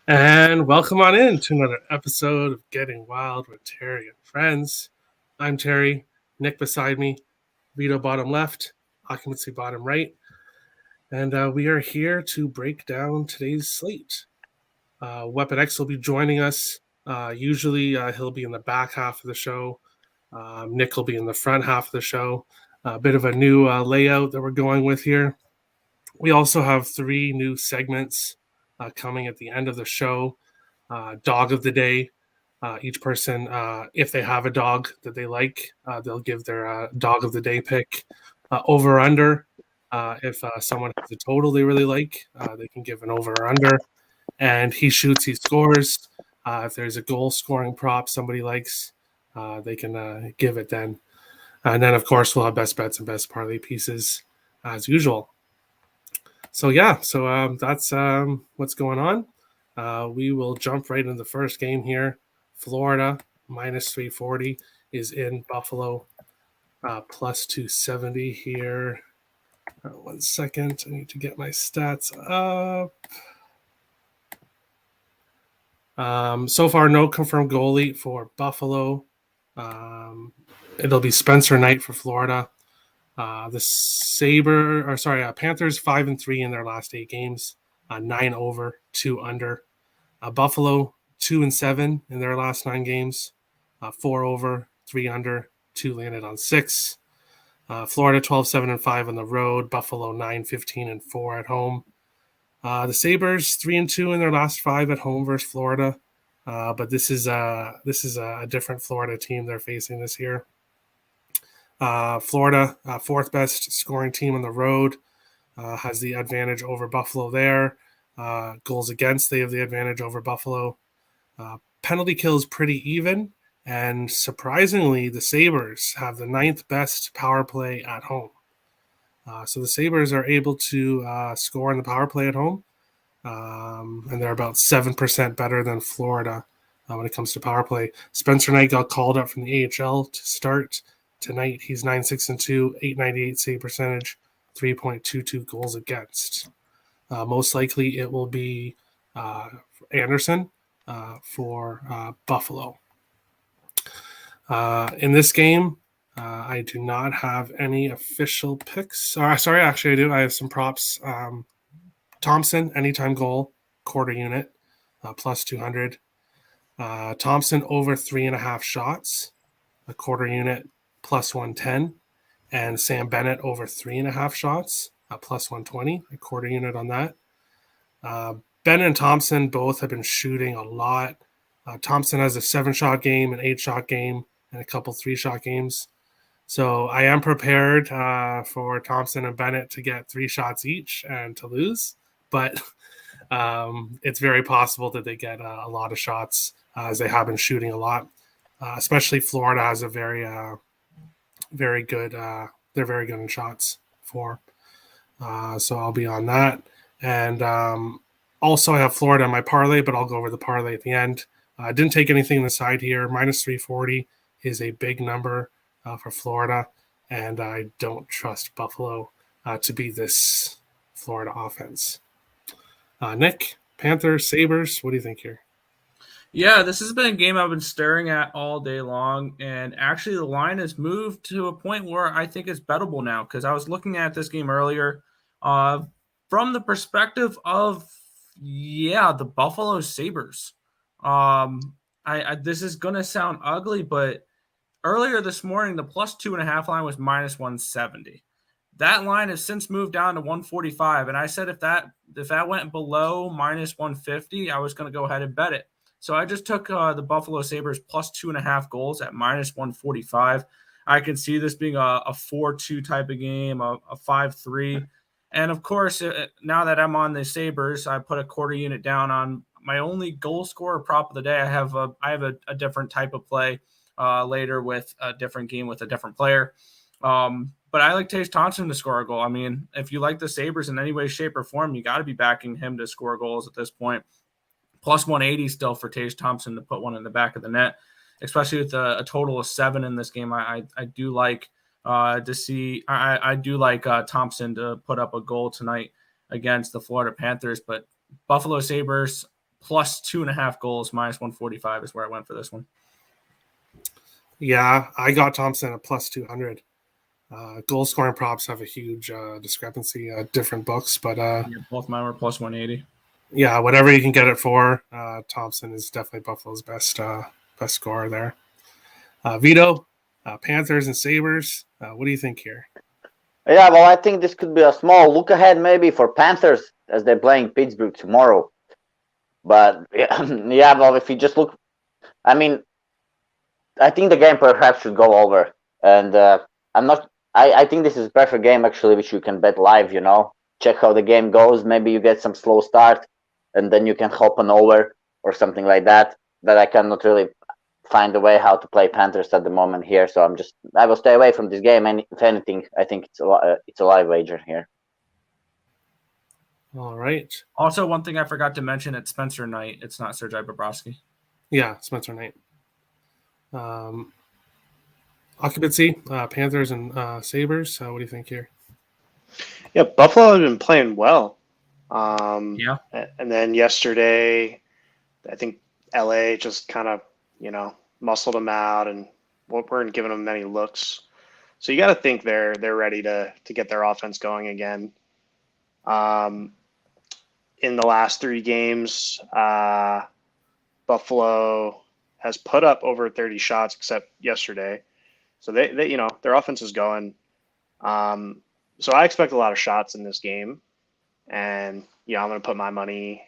And welcome on in to another episode of Getting Wild with Terry and Friends. I'm Terry, Nick beside me, Vito bottom left, occupancy bottom right, and we are here to break down today's slate. Weapon X will be joining us. Usually he'll be in the back half of the show. Nick will be in the front half of the show. A bit of a new layout that we're going with here. We also have 3 new segments coming at the end of the show. Dog of the day. Each person, if they have a dog that they like, they'll give their dog of the day pick. Over under. If someone has a total they really like, they can give an over or under. And he shoots, he scores. If there's a goal scoring prop somebody likes, they can give it then. And then, of course, we'll have best bets and best parlay pieces as usual. So that's what's going on. We will jump right into the first game here. Florida minus 340 is in Buffalo, plus 270 here. 1 second, I need to get my stats up. So far, no confirmed goalie for Buffalo. It'll be Spencer Knight for Florida. The Panthers 5-3 in their last 8 games, 9 over, 2 under. Buffalo 2-7 in their last 9 games, 4 over, 3 under, 2 landed on 6. Florida 12-7-5 on the road. Buffalo 9-15-4 at home. The Sabres 3-2 in their last 5 at home versus Florida, but this is a different Florida team they're facing this year. Florida, 4th best scoring team on the road, has the advantage over Buffalo there. Goals against, they have the advantage over Buffalo. Penalty kill is pretty even, and surprisingly, the Sabres have the 9th best power play at home. So the Sabres are able to score in the power play at home, and they're about 7% better than Florida when it comes to power play. Spencer Knight got called up from the AHL to start tonight. He's 9-6-2, 898 save percentage, 3.22 goals against. Most likely it will be Anderson for Buffalo. In this game, I do not have any official picks. Sorry, actually I do. I have some props. Thompson, anytime goal, quarter unit, plus 200. Thompson over 3.5 shots, a quarter unit, plus 110. And Sam Bennett over 3.5 shots, plus 120, a quarter unit on that. Bennett and Thompson both have been shooting a lot. Thompson has a 7-shot game, an 8-shot game, and a couple 3-shot games. So I am prepared for Thompson and Bennett to get 3 shots each and to lose, but it's very possible that they get a lot of shots as they have been shooting a lot. Especially Florida has a very good. They're very good in shots for. So I'll be on that, and also I have Florida in my parlay, but I'll go over the parlay at the end. I didn't take anything on the side here. Minus 340 is a big number for Florida, and I don't trust Buffalo to beat this Florida offense. Nick, Panthers, Sabres, what do you think here? Yeah, this has been a game I've been staring at all day long, and actually the line has moved to a point where I think it's bettable now because I was looking at this game earlier from the perspective of, the Buffalo Sabres. This is going to sound ugly, but earlier this morning, the plus 2.5 line was minus 170. That line has since moved down to 145, and I said if that went below minus 150, I was going to go ahead and bet it. So I just took the Buffalo Sabres plus 2.5 goals at minus 145. I can see this being a 4-2 type of game, a 5-3. And of course, now that I'm on the Sabres, I put a quarter unit down on my only goal scorer prop of the day. I have a different type of play later with a different game with a different player. But I like Tage Thompson to score a goal. I mean, if you like the Sabres in any way, shape, or form, you got to be backing him to score goals at this point. Plus 180 still for Tage Thompson to put one in the back of the net, especially with a total of 7 in this game. I do like to see – I do like Thompson to put up a goal tonight against the Florida Panthers. But Buffalo Sabres plus 2.5 goals, minus 145 is where I went for this one. Yeah, I got Thompson at plus 200. Goal scoring props have a huge discrepancy at different books, but both mine were plus 180. Yeah, whatever you can get it for, Thompson is definitely Buffalo's best scorer there. Vito, Panthers and Sabres. What do you think here? Yeah, well, I think this could be a small look ahead maybe for Panthers as they're playing Pittsburgh tomorrow. But yeah, well, if you just look, I mean, I think the game perhaps should go over. And I think this is a perfect game actually, which you can bet live, check how the game goes. Maybe you get some slow start and then you can hop an over or something like that. But I cannot really find a way how to play Panthers at the moment here. So I will stay away from this game. And if anything, I think it's a live wager here. All right. Also, one thing I forgot to mention, it's Spencer Knight. It's not Sergei Bobrovsky. Yeah, Spencer Knight. Occupancy, Panthers and Sabres. What do you think here? Yeah, Buffalo has been playing well. Yeah. And then yesterday, I think LA just kind of, muscled them out and weren't giving them many looks. So you got to think they're ready to get their offense going again. In the last 3 games, Buffalo has put up over 30 shots except yesterday. So they their offense is going. So I expect a lot of shots in this game. And I'm going to put my money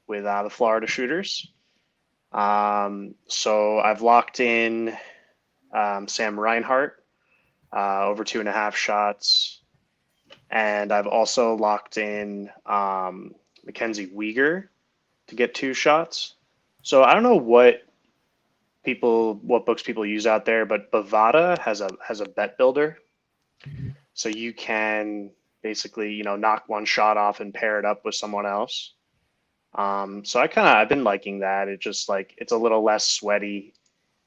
with the Florida shooters. So I've locked in Sam Reinhart over 2.5 shots. And I've also locked in Mackenzie Weegar to get 2 shots. So I don't know what books people use out there, but Bovada has a bet builder. So you can basically, knock one shot off and pair it up with someone else. So I've been liking that. It just it's a little less sweaty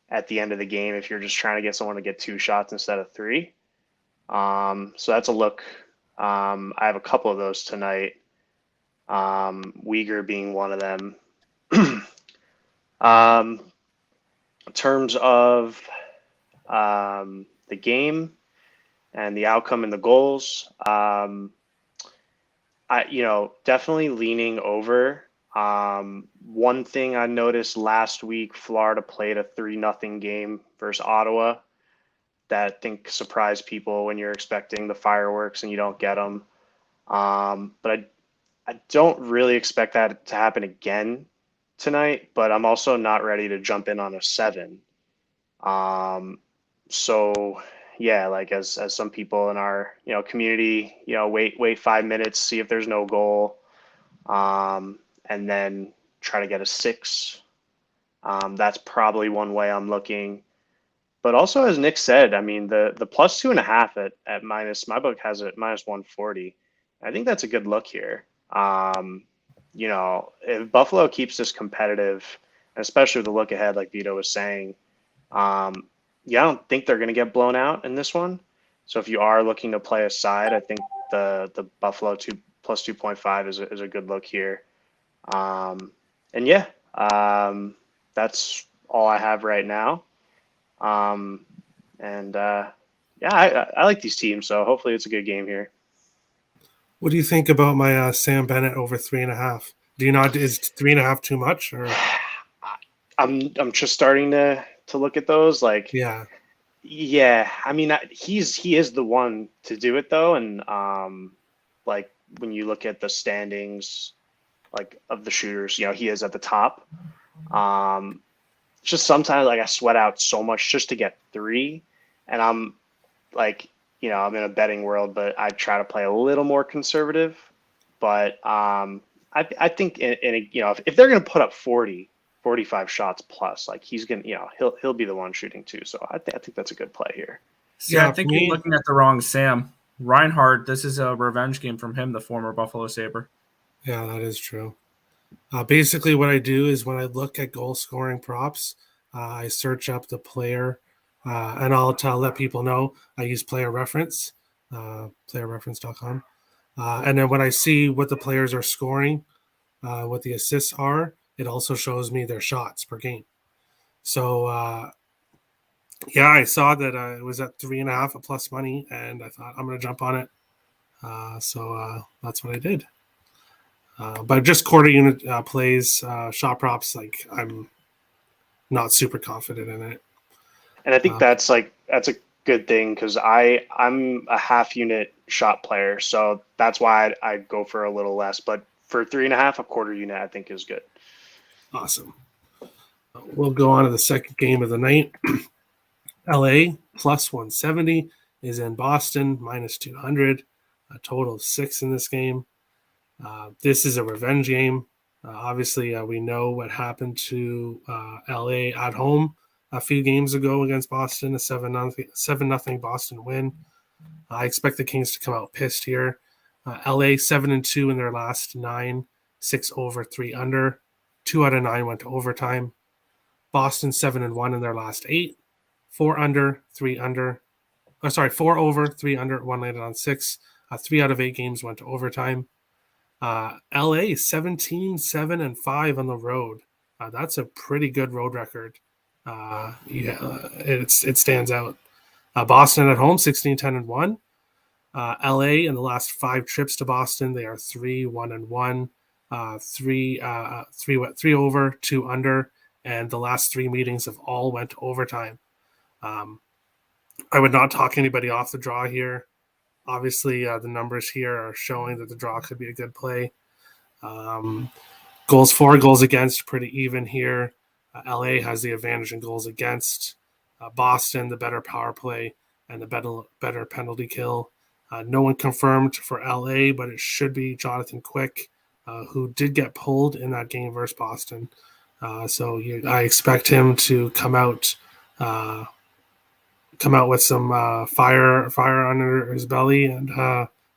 at the end of the game if you're just trying to get someone to get 2 shots instead of 3. So that's a look. I have a couple of those tonight. Uyghur being one of them. In terms of the game and the outcome and the goals, definitely leaning over. One thing I noticed last week, Florida played a 3-0 game versus Ottawa. That I think surprised people when you're expecting the fireworks and you don't get them. But I don't really expect that to happen again tonight, but I'm also not ready to jump in on a 7. So yeah, as some people in our, community, wait 5 minutes, see if there's no goal, and then try to get a 6. That's probably one way I'm looking. But also, as Nick said, I mean, the plus 2.5 at minus, my book has it minus 140. I think that's a good look here. If Buffalo keeps this competitive, especially with the look ahead, like Vito was saying, I don't think they're going to get blown out in this one. So if you are looking to play a side, I think the Buffalo plus 2.5 is a good look here. That's all I have right now. I like these teams, so hopefully it's a good game here. What do you think about my Sam Bennett over 3.5? Is 3.5 too much? Or I'm just starting to look at those. Yeah. I mean, he is the one to do it though, and when you look at the standings, of the shooters, he is at the top. Just sometimes I sweat out so much just to get 3, and I'm I'm in a betting world, but I try to play a little more conservative. But I think if they're going to put up 45 shots plus, he's going to, he'll be the one shooting too. So I think that's a good play here. Yeah, I think you're looking at the wrong Sam. Reinhardt, this is a revenge game from him, the former Buffalo Sabre. Yeah, that is true. Basically, what I do is when I look at goal scoring props, I search up the player, and I'll let people know I use player reference, playerreference.com. And then when I see what the players are scoring, what the assists are, it also shows me their shots per game. So, yeah, I saw that it was at 3.5 at plus money, and I thought I'm going to jump on it. So that's what I did. But just quarter unit plays, shot props, like I'm not super confident in it. And I think that's a good thing because I'm a half unit shot player, so that's why I go for a little less. But for 3.5, a quarter unit I think is good. Awesome. We'll go on to the second game of the night. LA plus 170 is in Boston minus 200. A total of 6 in this game. This is a revenge game. Obviously, we know what happened to LA at home a few games ago against Boston, a 7-0 Boston win. I expect the Kings to come out pissed here. LA 7-2 in their last 9, 6 over, 3 under. 2 out of 9 went to overtime. Boston 7-1 in their last 8, 4 under, 3 under. 4 over, 3 under, 1 landed on 6. 3 out of 8 games went to overtime. LA 17-7-5 on the road. That's a pretty good road record. It stands out. Boston at home 16-10-1. LA in the last 5 trips to Boston, they are 3-1-1, 3 over, 2 under, and the last 3 meetings have all went to overtime. I would not talk anybody off the draw here. Obviously, the numbers here are showing that the draw could be a good play. Goals for, goals against, pretty even here. LA has the advantage in goals against. Boston, the better power play and the better penalty kill. No one confirmed for LA, but it should be Jonathan Quick, who did get pulled in that game versus Boston. So I expect him to come out with some fire under his belly and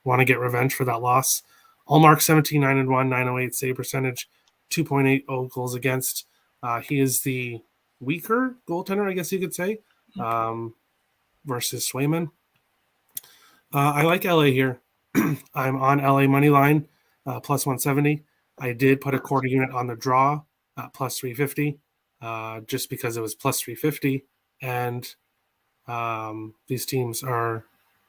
want to get revenge for that loss. Allmark 17-9-1, 908 save percentage, 2.80 goals against. He is the weaker goaltender, I guess you could say, versus Swayman. I like LA here. I'm on LA money line, plus 170. I did put a quarter unit on the draw at plus 350, just because it was plus 350, and these teams are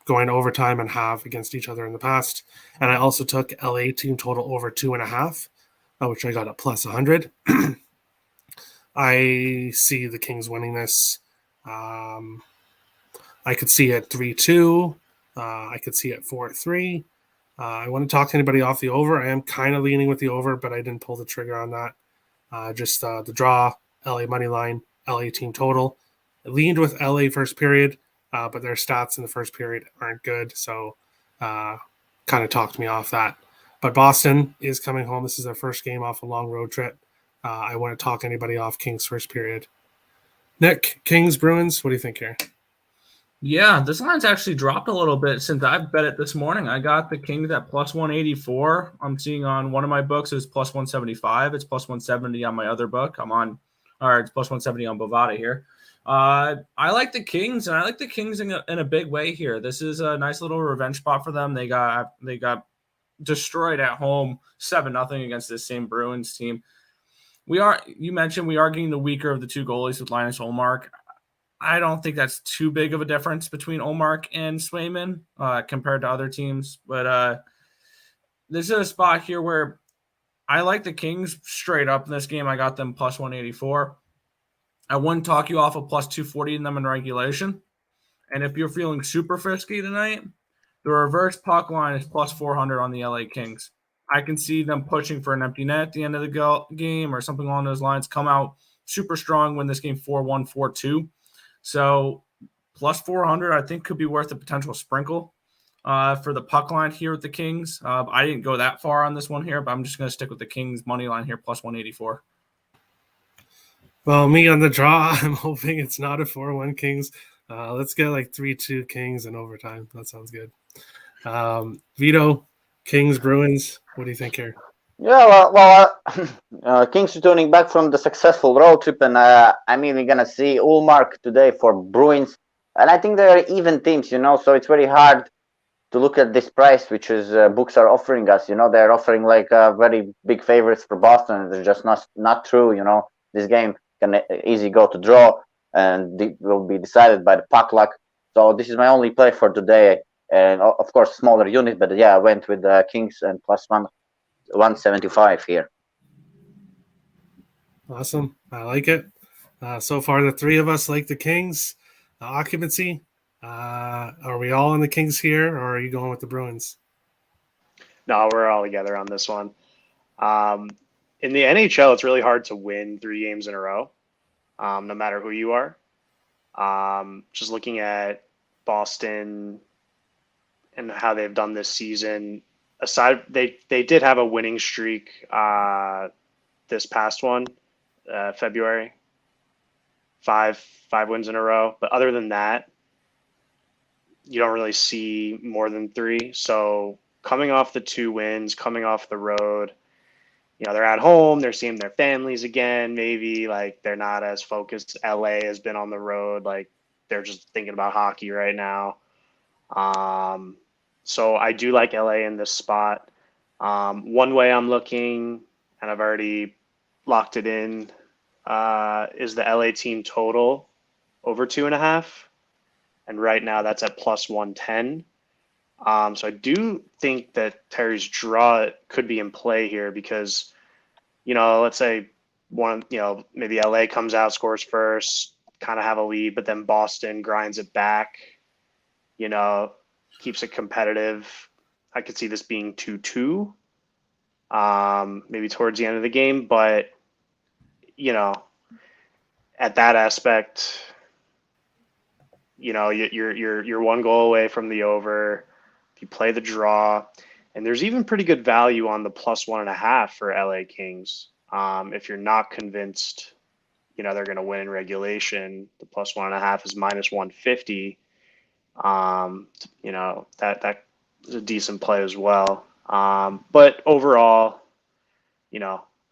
going to overtime and have against each other in the past. And I also took LA team total over 2.5, which I got at plus 100. I see the Kings winning this. I could see it 3-2. I could see it 4-3. I want to talk to anybody off the over. I am kind of leaning with the over, but I didn't pull the trigger on that. Just the draw, LA money line, LA team total. I leaned with LA first period, but their stats in the first period aren't good, so kind of talked me off that. But Boston is coming home. This is their first game off a long road trip. I wouldn't talk anybody off Kings first period. Nick, Kings, Bruins, what do you think here? Yeah, this line's actually dropped a little bit since I've bet it this morning. I got the Kings at plus 184. I'm seeing on one of my books it's plus 175. It's plus 170 on my other book. It's plus 170 on Bovada here. I like the Kings, and I like the Kings in a big way here. This is a nice little revenge spot for them. They got destroyed at home 7-0 against this same Bruins team. You mentioned we are getting the weaker of the 2 goalies with Linus Ullmark. I don't think that's too big of a difference between Ullmark and Swayman compared to other teams. But this is a spot here where I like the Kings straight up in this game. I got them plus 184. I wouldn't talk you off of plus 240 in them in regulation. And if you're feeling super frisky tonight, the reverse puck line is plus 400 on the LA Kings. I can see them pushing for an empty net at the end of the game or something along those lines, come out super strong, win this game 4-1, 4-2. So plus 400, I think, could be worth a potential sprinkle for the puck line here with the Kings. I didn't go that far on this one here, but I'm just going to stick with the Kings money line here, plus 184. Well, me on the draw, I'm hoping it's not a 4-1 Kings. Let's get like 3-2 Kings in overtime. That sounds good. Vito, Kings, Bruins, what do you think here? Yeah, Kings returning back from the successful road trip, and I'm even gonna see Ullmark today for Bruins, and I think they're even teams, so it's very hard to look at this price, which is books are offering us. They're offering like very big favorites for Boston. It's just not true. This game can easy go to draw, and will be decided by the puck luck. So this is my only play for today, and of course smaller unit. But yeah, I went with the Kings and plus 175 here. Awesome. I like it. So far, the three of us like the Kings. Occupancy. Are we all in the Kings here, or are you going with the Bruins? No, we're all together on this one. In the NHL, it's really hard to win 3 games in a row, no matter who you are. Just looking at Boston and how they've done this season, aside they did have a winning streak this past one, February, five wins in a row. But other than that, you don't really see more than 3. So coming off the 2 wins, coming off the road, they're at home, they're seeing their families again. Maybe like they're not as focused. LA has been on the road, like they're just thinking about hockey right now. So I do like LA in this spot. One way I'm looking, and I've already locked it in, is the LA team total over 2.5. And right now that's at plus 110. So I do think that Terry's draw could be in play here because, let's say maybe LA comes out, scores first, kind of have a lead, but then Boston grinds it back, keeps it competitive. I could see this being 2-2, maybe towards the end of the game, but, at that aspect, you're 1 goal away from the over. If you play the draw, and there's even pretty good value on the plus 1.5 for LA Kings. If you're not convinced, they're going to win in regulation, the plus 1.5 is minus 150. That is a decent play as well. But overall,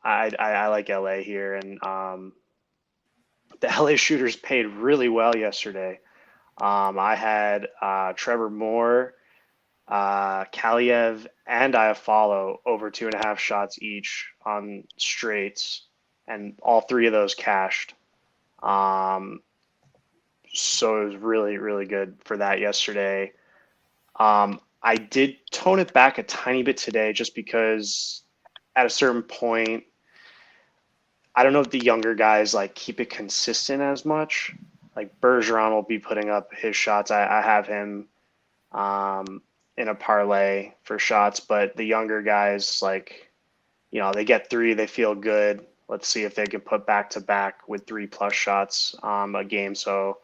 I like LA here, and the LA shooters paid really well yesterday. I had Trevor Moore, Kaliev, and Iafallo over 2.5 shots each on straights, and all 3 of those cashed. So it was really, really good for that yesterday. I did tone it back a tiny bit today just because at a certain point, I don't know if the younger guys like keep it consistent as much. Like Bergeron will be putting up his shots. I have him in a parlay for shots, but the younger guys, like, they get 3, they feel good. Let's see if they can put back to back with 3+ shots a game. So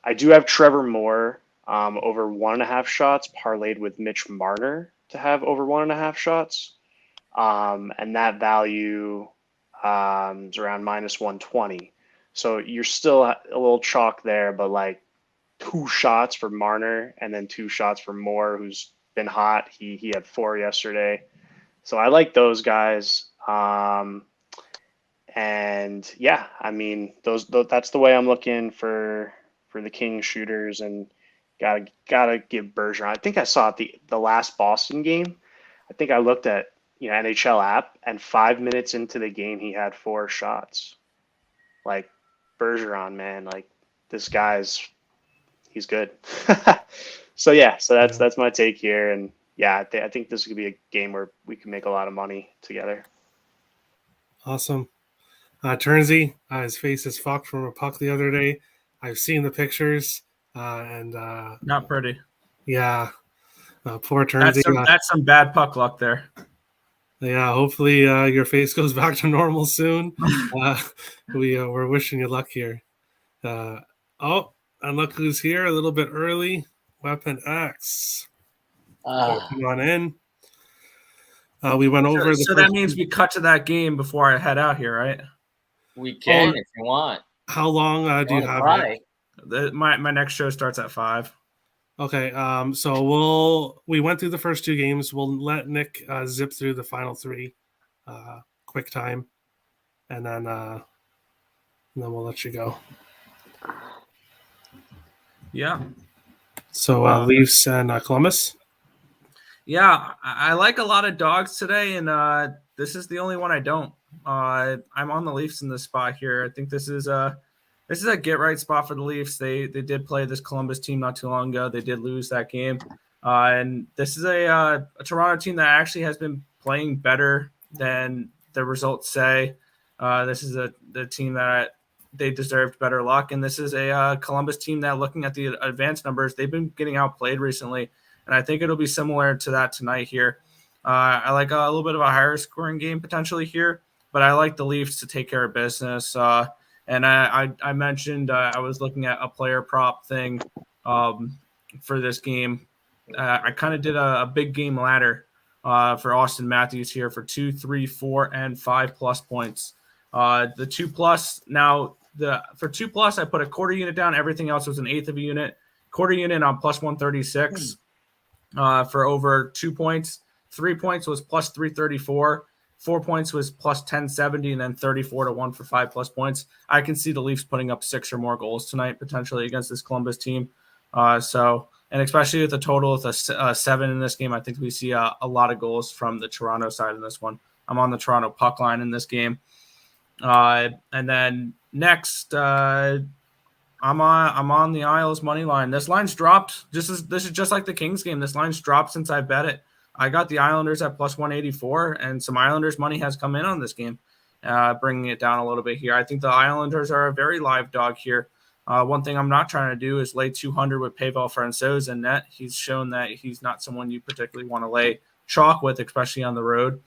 I do have Trevor Moore over 1.5 shots parlayed with Mitch Marner to have over 1.5 shots. And that value is around minus 120. So you're still a little chalk there, but like 2 shots for Marner and then 2 shots for Moore, who's been hot. He had 4 yesterday. So I like those guys. And yeah, I mean, that's the way I'm looking for the King shooters, and gotta give Bergeron. I think I saw at the last Boston game. I think I looked at NHL app, and 5 minutes into the game he had 4 shots. Like Bergeron, man, like this he's good. So that's my take here, and yeah, I think this could be a game where we can make a lot of money together. Awesome. Turnsey, his face is fucked from a puck the other day. I've seen the pictures, and not pretty. Yeah, poor Turnsey. That's some bad puck luck there. Yeah, hopefully your face goes back to normal soon. We're wishing you luck here. And look who's here a little bit early. Weapon X. Come on in. We went over so that means we cut to that game before I head out here, right? We can if you want. How long do you have it? My next show starts at 5. Okay, so we went through the first 2 games. We'll let Nick zip through the final 3, quick time, and then we'll let you go. Yeah. So Leafs and Columbus. Yeah, I like a lot of dogs today, and this is the only one I don't. I'm on the Leafs in this spot here. I think this is a get right spot for the Leafs. They did play this Columbus team not too long ago. They did lose that game, and this is a Toronto team that actually has been playing better than the results say. This is the team that they deserved better luck, and this is a Columbus team that, looking at the advanced numbers, they've been getting outplayed recently. And I think it'll be similar to that tonight here. I like a little bit of a higher scoring game potentially here, but I like the Leafs to take care of business. And I mentioned I was looking at a player prop thing for this game. I kind of did a big game ladder for Austin Matthews here for 2, 3, 4, and 5+ points. The 2+ now for 2+, I put a quarter unit down. Everything else was an eighth of a unit. Quarter unit on plus 136. For over 2 points. 3 points was plus 334. 4 points was plus 1070, and then 34-1 for 5+ points. I can see the Leafs putting up 6 or more goals tonight potentially against this Columbus team. And especially with a total of 7 in this game, I think we see a lot of goals from the Toronto side in this one. I'm on the Toronto puck line in this game. And then next, I'm on the Isles money line. This line's dropped. This is just like the Kings game. This line's dropped since I bet it. I got the Islanders at plus 184, and some Islanders money has come in on this game, bringing it down a little bit here. I think the Islanders are a very live dog here. One thing I'm not trying to do is lay 200 with Pavel Francouz in net. He's shown that he's not someone you particularly want to lay chalk with, especially on the road.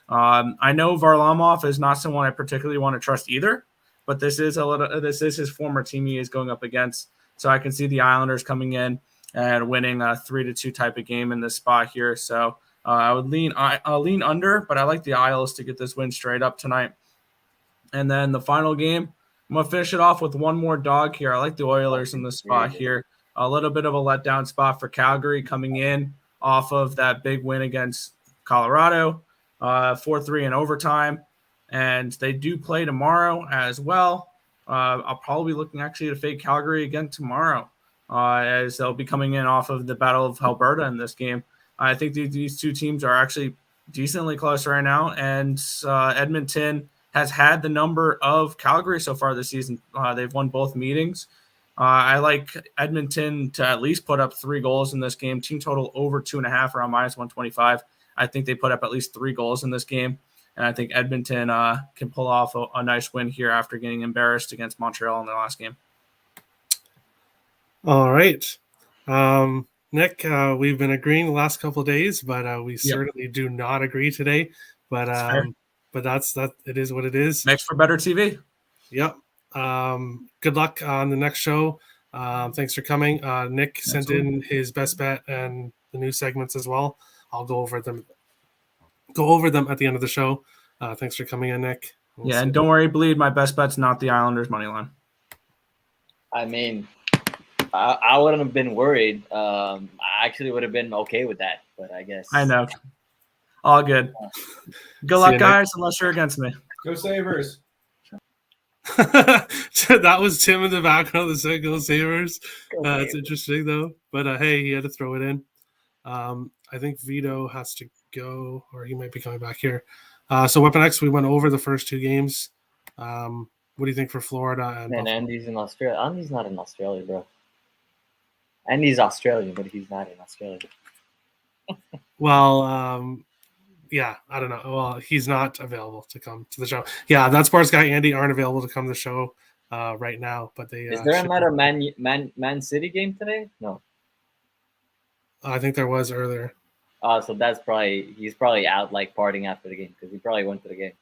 I know Varlamov is not someone I particularly want to trust either. But this is his former team he is going up against. So I can see the Islanders coming in and winning a 3-2 type of game in this spot here. So I'll lean under, but I like the Isles to get this win straight up tonight. And then the final game, I'm going to finish it off with one more dog here. I like the Oilers in this spot here. A little bit of a letdown spot for Calgary coming in off of that big win against Colorado, 4-3 in overtime. And they do play tomorrow as well. I'll probably be looking actually to fade Calgary again tomorrow, as they'll be coming in off of the Battle of Alberta in this game. I think these two teams are actually decently close right now, and Edmonton has had the number of Calgary so far this season. They've won both meetings. I like Edmonton to at least put up 3 goals in this game. Team total over 2.5, around minus 125. I think they put up at least 3 goals in this game. And I think Edmonton can pull off a nice win here after getting embarrassed against Montreal in their last game. All right. Nick, we've been agreeing the last couple of days, but we certainly do not agree today. But that's it is what it is. Makes for better TV. Yep. Good luck on the next show. Thanks for coming. Nick sent in his best bet and the new segments as well. I'll go over them at the end of the show. Thanks for coming in, Nick. And don't worry, Bleed. My best bet's not the Islanders money line. I mean, I wouldn't have been worried. I actually would have been okay with that, but I guess I know. All good. Good luck, guys. Unless you're against me. Go Sabres. That was Tim in the background that said "Go Sabres." It's interesting though, but hey, he had to throw it in. I think Vito has to go, or he might be coming back here. So Weapon X, we went over the first 2 games. What do you think for Florida? And Andy's in Australia. Andy's not in Australia, bro. Andy's Australian, but he's not in Australia. Well, yeah, I don't know. Well, he's not available to come to the show. Yeah, that Sports Guy Andy aren't available to come to the show right now. But they is there another Man City game today? No. I think there was earlier. So he's probably out like partying after the game because he probably went to the game.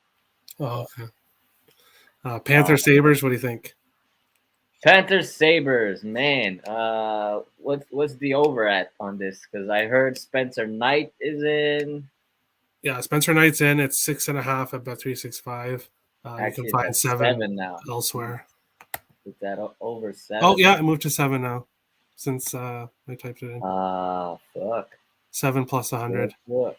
Oh, okay. Panthers Sabres, what do you think? Panthers Sabres, man. What's the over at on this? Because I heard Spencer Knight is in. Yeah, Spencer Knight's in. It's 6.5 at Bet365. You can find 7 now elsewhere. Is that over 7? Oh yeah, it moved to 7 now since I typed it in. Fuck. 7 plus 100. Look.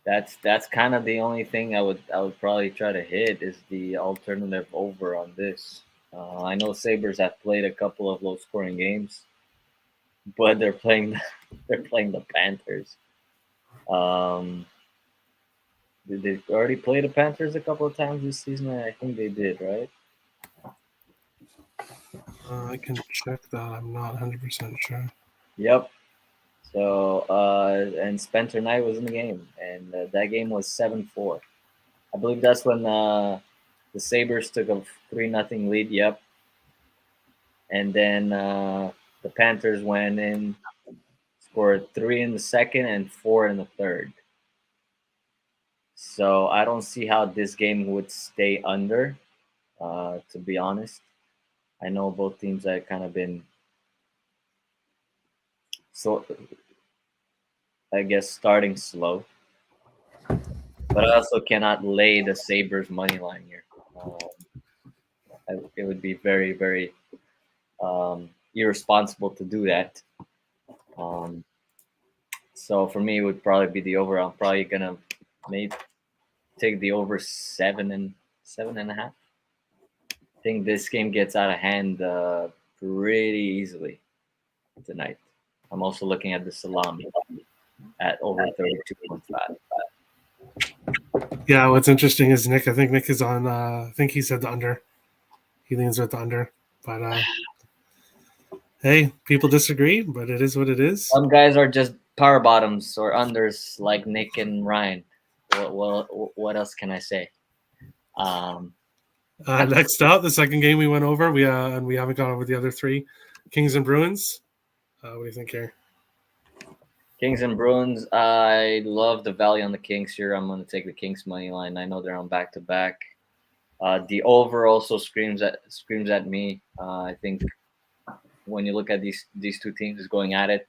That's kind of the only thing I would probably try to hit is the alternative over on this. I know Sabres have played a couple of low scoring games. but they're playing the Panthers. Did they already play the Panthers a couple of times this season? I think they did, right? I can check that. I'm not 100% sure. Yep. So and Spencer Knight was in the game, and that game was 7-4. I believe that's when the Sabres took a 3-0 lead. Yep. And then the Panthers went in, scored 3 in the second and 4 in the third. So I don't see how this game would stay under, to be honest. I know both teams have kind of been, so I guess, starting slow. But I also cannot lay the Sabres money line here. It would be very, very irresponsible to do that. So for me, it would probably be the over. I'm probably gonna maybe take the over 7.5. I think this game gets out of hand pretty easily tonight. I'm also looking at the salami at over 32.5. Yeah, what's interesting is Nick. I think Nick is on. I think he said the under. He leans with the under, but hey, people disagree, but it is what it is. Some guys are just power bottoms or unders like Nick and Ryan. What else can I say? Next up, the second game we went over. We haven't gone over the other three. Kings and Bruins. What do you think here? Kings and Bruins. I love the value on the Kings here. I'm going to take the Kings money line. I know they're on back to back. The over also screams at me. I think when you look at these two teams going at it,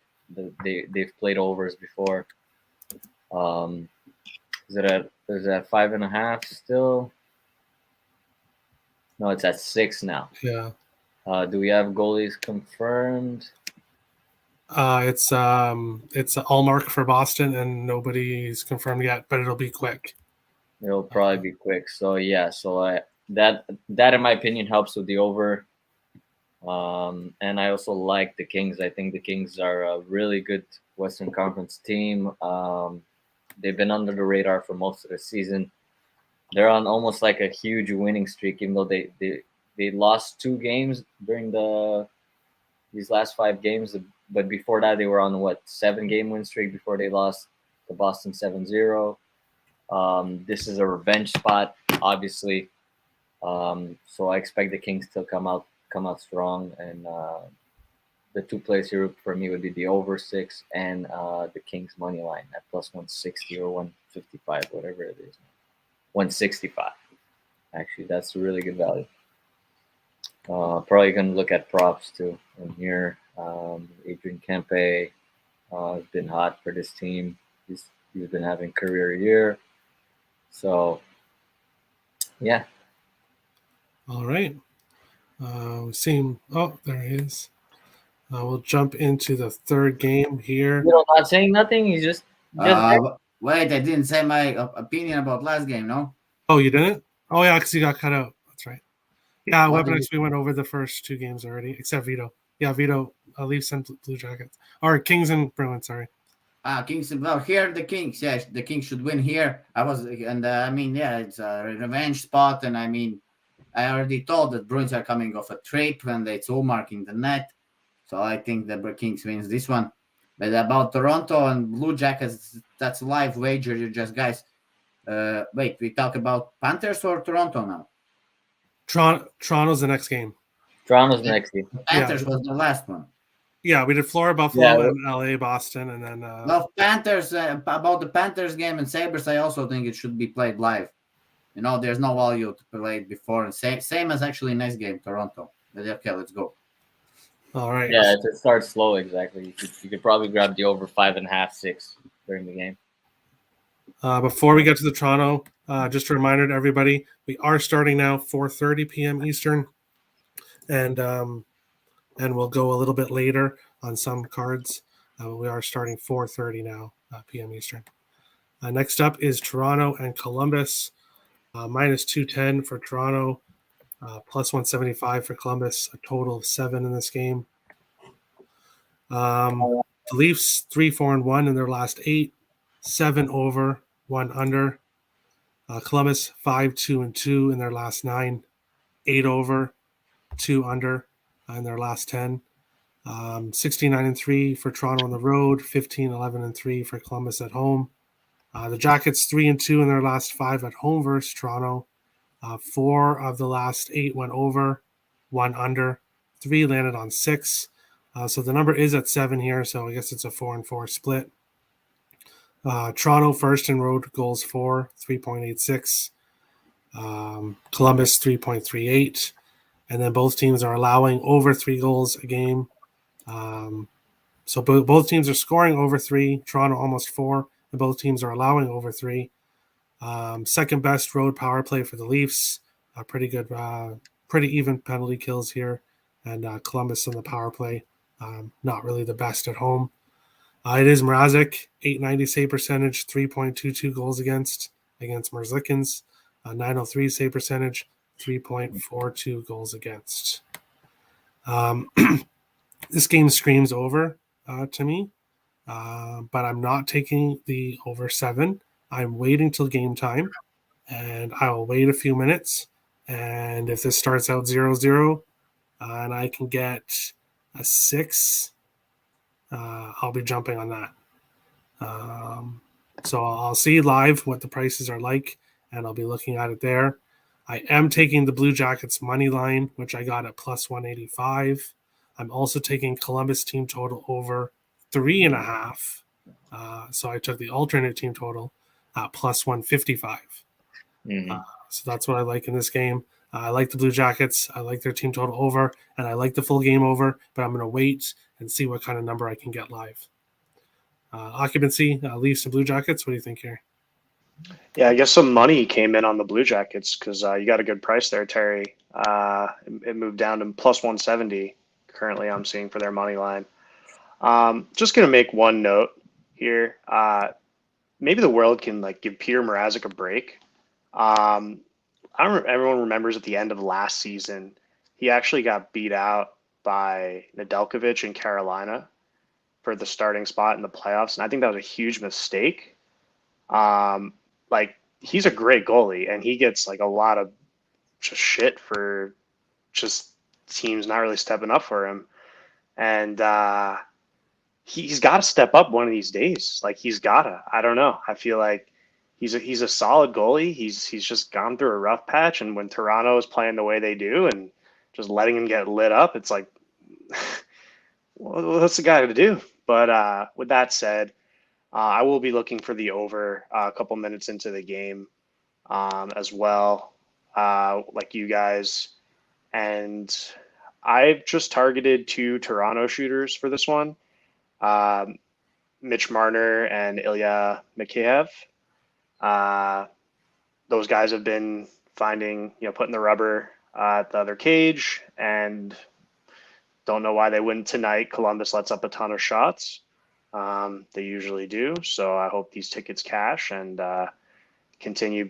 they've played overs before. Is it at 5.5 still? No, it's at 6 now. Yeah. Do we have goalies confirmed? It's all mark for Boston, and nobody's confirmed yet, but it'll be quick. It'll probably be quick. So yeah, that in my opinion helps with the over. And I also like the Kings. I think the Kings are a really good Western Conference team. They've been under the radar for most of the season. They're on almost like a huge winning streak, even though they lost 2 games during these last 5 games. But before that, they were on 7-game win streak before they lost to Boston 7-0. This is a revenge spot, obviously. So I expect the Kings to come out strong, and the 2 plays here for me would be the over 6 and the Kings money line at plus 160 or 155, whatever it is. 165. Actually, that's a really good value. Probably going to look at props too in here. Adrian Kempe has been hot for this team. He's been having career year. So, yeah. All right. We see him. Oh, there he is. We'll jump into the third game here. You know, not saying nothing. He's just wait, I didn't say my opinion about last game, no? Oh, you didn't? Oh, yeah, because you got cut out. That's right. Yeah, What Weaponics, we went over the first 2 games already, except Vito. Yeah, Vito, Leafs and Blue Jackets. Or Kings and Bruins, sorry. Kings. Well, here the Kings. Yeah, the Kings should win here. It's a revenge spot, and I already told that Bruins are coming off a trip and it's all marking the net. So I think the Kings wins this one. But about Toronto and Blue Jackets, that's a live wager. You just guys. Wait, we talk about Panthers or Toronto now? Toronto's the next game. Toronto's next game. Panthers was the last one. Yeah, we did Florida, Buffalo, and LA, Boston, and then. Well, Panthers. About the Panthers game and Sabres, I also think it should be played live. You know, there's no value to play it before. And same as actually next game, Toronto. But okay, let's go. All right. Yeah, if it starts slow, exactly. You could probably grab the over 5.5, 6 during the game. Before we get to the Toronto, just a reminder to everybody, we are starting now 4:30 p.m. Eastern, and we'll go a little bit later on some cards. We are starting 4:30 now p.m. Eastern. Next up is Toronto and Columbus. Minus 210 for Toronto, plus 175 for Columbus, a total of 7 in this game. The Leafs 3-4-1 in their last 8, 7 over, 1 under. Columbus 5-2-2 in their last 9, 8 over, 2 under in their last 10. 69-3 for Toronto on the road, 15-11-3 for Columbus at home. The Jackets 3-2 in their last 5 at home versus Toronto. 4 of the last 8 went over, 1 under, 3 landed on 6. So the number is at 7 here, so I guess it's a 4-4 split. Toronto first in road goals for 3.86. Columbus 3.38. And then both teams are allowing over 3 goals a game. So both teams are scoring over 3. Toronto almost 4. And both teams are allowing over 3. Second best road power play for the Leafs. Pretty good, pretty even penalty kills here. And Columbus on the power play. Not really the best at home. It is Mrazek, 890 save percentage, 3.22 goals against Merzlikins. 903 save percentage, 3.42 goals against. This game screams over to me, but I'm not taking the over 7. I'm waiting till game time, and I will wait a few minutes. And if this starts out 0-0, and I can get a 6, I'll be jumping on that. So I'll see live what the prices are like, and I'll be looking at it there. I am taking the Blue Jackets money line, which I got at plus 185. I'm also taking Columbus team total over 3.5. So I took the alternate team total at plus 155. So that's what I like in this game. I like the Blue Jackets. I like their team total over, and I like the full game over, but I'm going to wait and see what kind of number I can get live. Occupancy, Leafs and Blue Jackets. What do you think here? Yeah, I guess some money came in on the Blue Jackets because you got a good price there, Terry. It moved down to plus 170 currently I'm seeing for their money line. Just going to make one note here. Maybe the world can give Peter Mrazek a break. Everyone remembers at the end of last season, he actually got beat out by Nedeljkovic in Carolina for the starting spot in the playoffs. And I think that was a huge mistake. He's a great goalie, and he gets a lot of just shit for just teams not really stepping up for him. And he's got to step up one of these days. He's gotta. I don't know. I feel like he's a solid goalie. He's just gone through a rough patch, and when Toronto is playing the way they do and just letting him get lit up, it's like, well, what's the guy to do? But with that said, I will be looking for the over a couple minutes into the game as well, like you guys. And I've just targeted 2 Toronto shooters for this one, Mitch Marner and Ilya Mikheyev. Those guys have been putting the rubber at the other cage, and don't know why they wouldn't tonight. Columbus lets up a ton of shots. They usually do. So I hope these tickets cash and continue,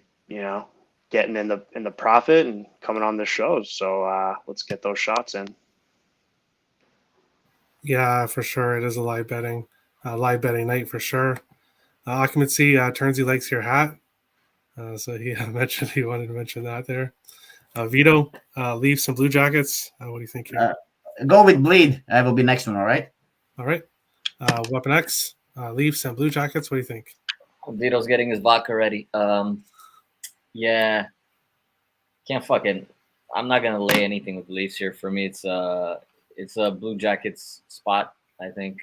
getting in the profit and coming on the shows. So let's get those shots in. Yeah, for sure. It is a live betting night for sure. Occupancy, Turnsy likes your hat. So he mentioned he wanted to mention that there. Vito, Leafs and Blue Jackets. What do you think here? Go with bleed. I will be next one. All right. All right. Weapon X, Leafs and Blue Jackets. What do you think? Vito's getting his vodka ready. Yeah. Can't fucking. I'm not gonna lay anything with the Leafs here. For me, it's a Blue Jackets spot. I think.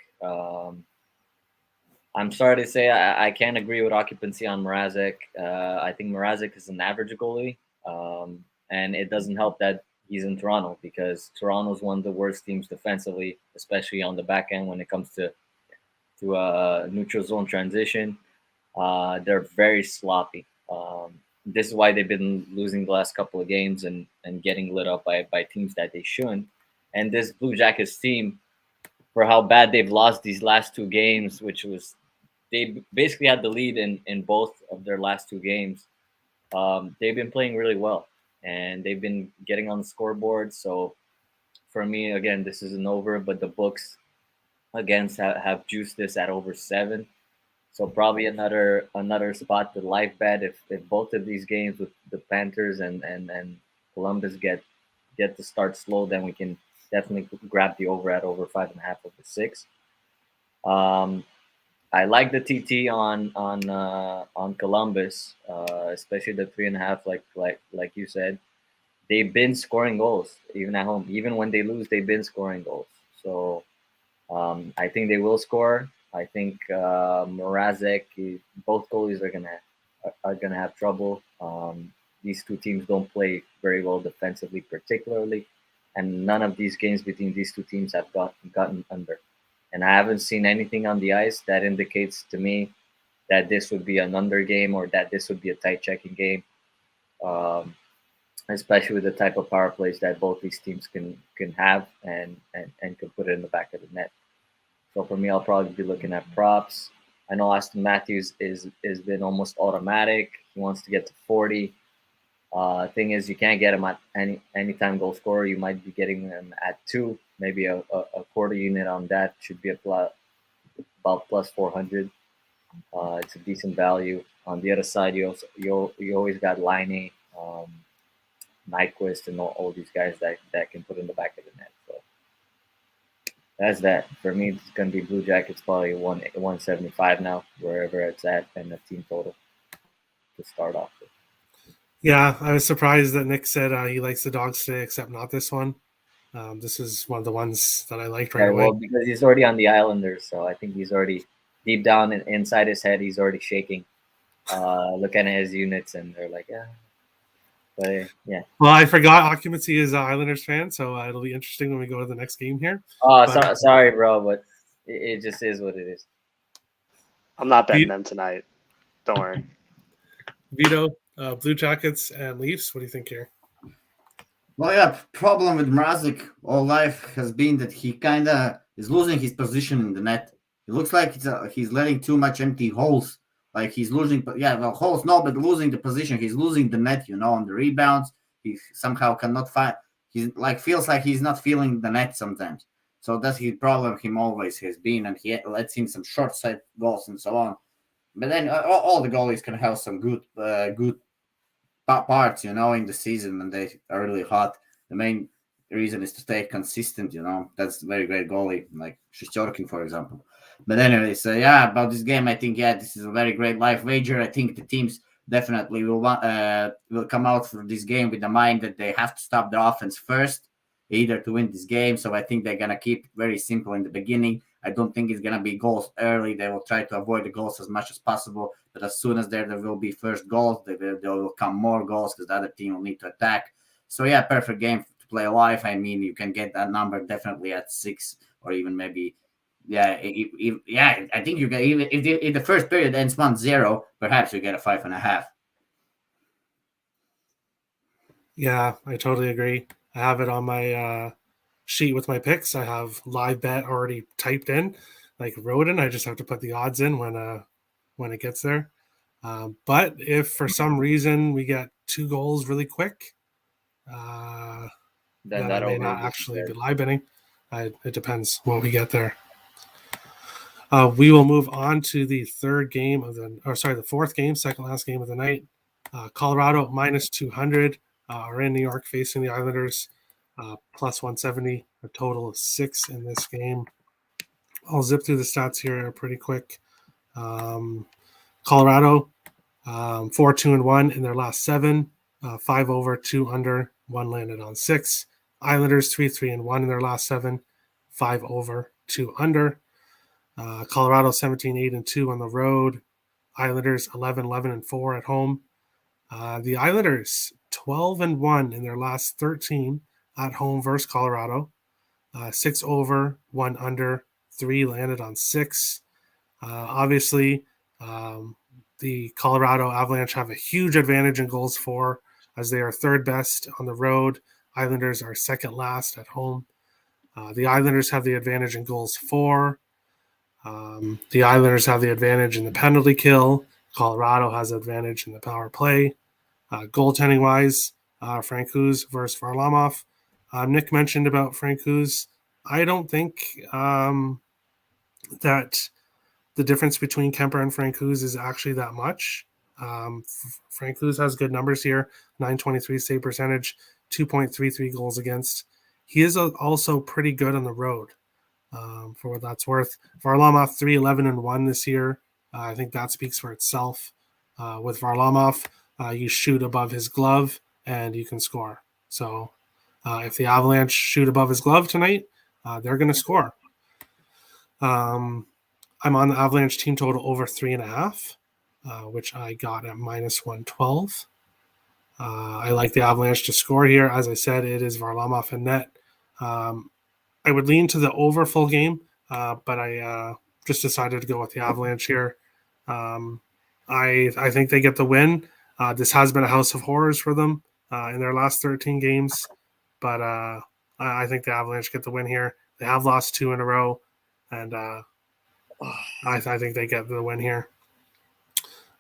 I'm sorry to say I can't agree with occupancy on Mrazek. I think Mrazek is an average goalie, and it doesn't help that he's in Toronto because Toronto's one of the worst teams defensively, especially on the back end when it comes to neutral zone transition. They're very sloppy. This is why they've been losing the last couple of games and getting lit up by teams that they shouldn't. And this Blue Jackets team, for how bad they've lost these last 2 games, which was they basically had the lead in both of their last 2 games. They've been playing really well, and they've been getting on the scoreboard. So for me, again, this is an over, but the books against have juiced this at over 7. So probably another spot to live bet if both of these games with the Panthers and Columbus get to start slow, then we can definitely grab the over at over 5.5 over 6. I like the TT on Columbus, especially the 3.5. Like you said, they've been scoring goals even at home. Even when they lose, they've been scoring goals. So I think they will score. I think Mrazek, both goalies are gonna have trouble. These two teams don't play very well defensively, particularly, and none of these games between these two teams have gotten under. And I haven't seen anything on the ice that indicates to me that this would be an under game or that this would be a tight checking game. Especially with the type of power plays that both these teams can have and can put it in the back of the net. So for me, I'll probably be looking at props. I know Austin Matthews is been almost automatic. He wants to get to 40. Thing is, you can't get him at anytime goal scorer. You might be getting him at 2, maybe a quarter unit on that should be about plus 400. It's a decent value. On the other side, you always got Laine, Nyquist, and all these guys that can put in the back of the net. So that's that. For me, it's going to be Blue Jackets probably 175 now, wherever it's at, and the team total to start off with. Yeah, I was surprised that Nick said he likes the Dogs today, except not this one. This is one of the ones that I liked right away. Well, because he's already on the Islanders, so I think he's already deep down inside his head, he's already shaking, looking at his units, and they're like, yeah. But yeah. Well, I forgot Occupancy is an Islanders fan, so it'll be interesting when we go to the next game here. Oh, sorry, bro, but it just is what it is. I'm not betting them tonight. Don't worry. Vito, Blue Jackets and Leafs. What do you think here? Well, yeah, problem with Mrazek all life has been that he kind of is losing his position in the net. It looks like he's letting too much empty holes. Like he's losing, holes, no, but losing the position. He's losing the net, on the rebounds. He somehow cannot find. He's feels like he's not feeling the net sometimes. So that's his problem. Him always has been, and he lets in some short side goals and so on. But then all the goalies can have some good parts, in the season when they are really hot. The main reason is to stay consistent, That's a very great goalie, like Shesterkin, for example. But anyways, about this game, I think, this is a very great live wager. I think the teams definitely will come out for this game with the mind that they have to stop the offense first, either to win this game. So I think they're going to keep it very simple in the beginning. I don't think it's going to be goals early. They will try to avoid the goals as much as possible. But as soon as there will be first goals, there will come more goals because the other team will need to attack. So, perfect game to play live. I mean, you can get that number definitely at 6 or even maybe, I think you get, even if the first period ends 1-0, perhaps you get a 5.5. Yeah, I totally agree. I have it on my sheet with my picks. I have live bet already typed in, like Rodin. I just have to put the odds in when it gets there. But if for some reason we get 2 goals really quick, then that may not actually be live betting. It depends what we get there. We will move on to the the fourth game, second last game of the night. Colorado minus 200 are in New York facing the Islanders. Plus 170, a total of 6 in this game. I'll zip through the stats here pretty quick. Colorado, 4-2-1 in their last 7, 5 over, 2 under, 1 landed on 6. Islanders 3-3-1 in their last 7, 5 over, 2 under. Colorado 17-8-2 on the road. Islanders 11-11-4 at home. The Islanders 12-1 in their last 13 at home versus Colorado. 6 over, 1 under, 3 landed on 6. Obviously, the Colorado Avalanche have a huge advantage in goals for, as they are third best on the road. Islanders are second last at home. The Islanders have the advantage in goals for. The Islanders have the advantage in the penalty kill. Colorado has advantage in the power play. Goaltending-wise, Francouz versus Varlamov. Nick mentioned about Francouz. I don't think that the difference between Kemper and Francouz is actually that much. Francouz has good numbers here: 923 save percentage, 2.33 goals against. He is also pretty good on the road, for what that's worth. Varlamov 3-11-1 this year. I think that speaks for itself. With Varlamov, you shoot above his glove and you can score. So if the Avalanche shoot above his glove tonight, they're going to score. I'm on the Avalanche team total over 3.5, which I got at -112. I like the Avalanche to score here. As I said, it is Varlamov and net. I would lean to the over full game, but I just decided to go with the Avalanche here. I think they get the win. This has been a house of horrors for them in their last 13 games, but I think the Avalanche get the win here. They have lost 2 in a row, and I think they get the win here.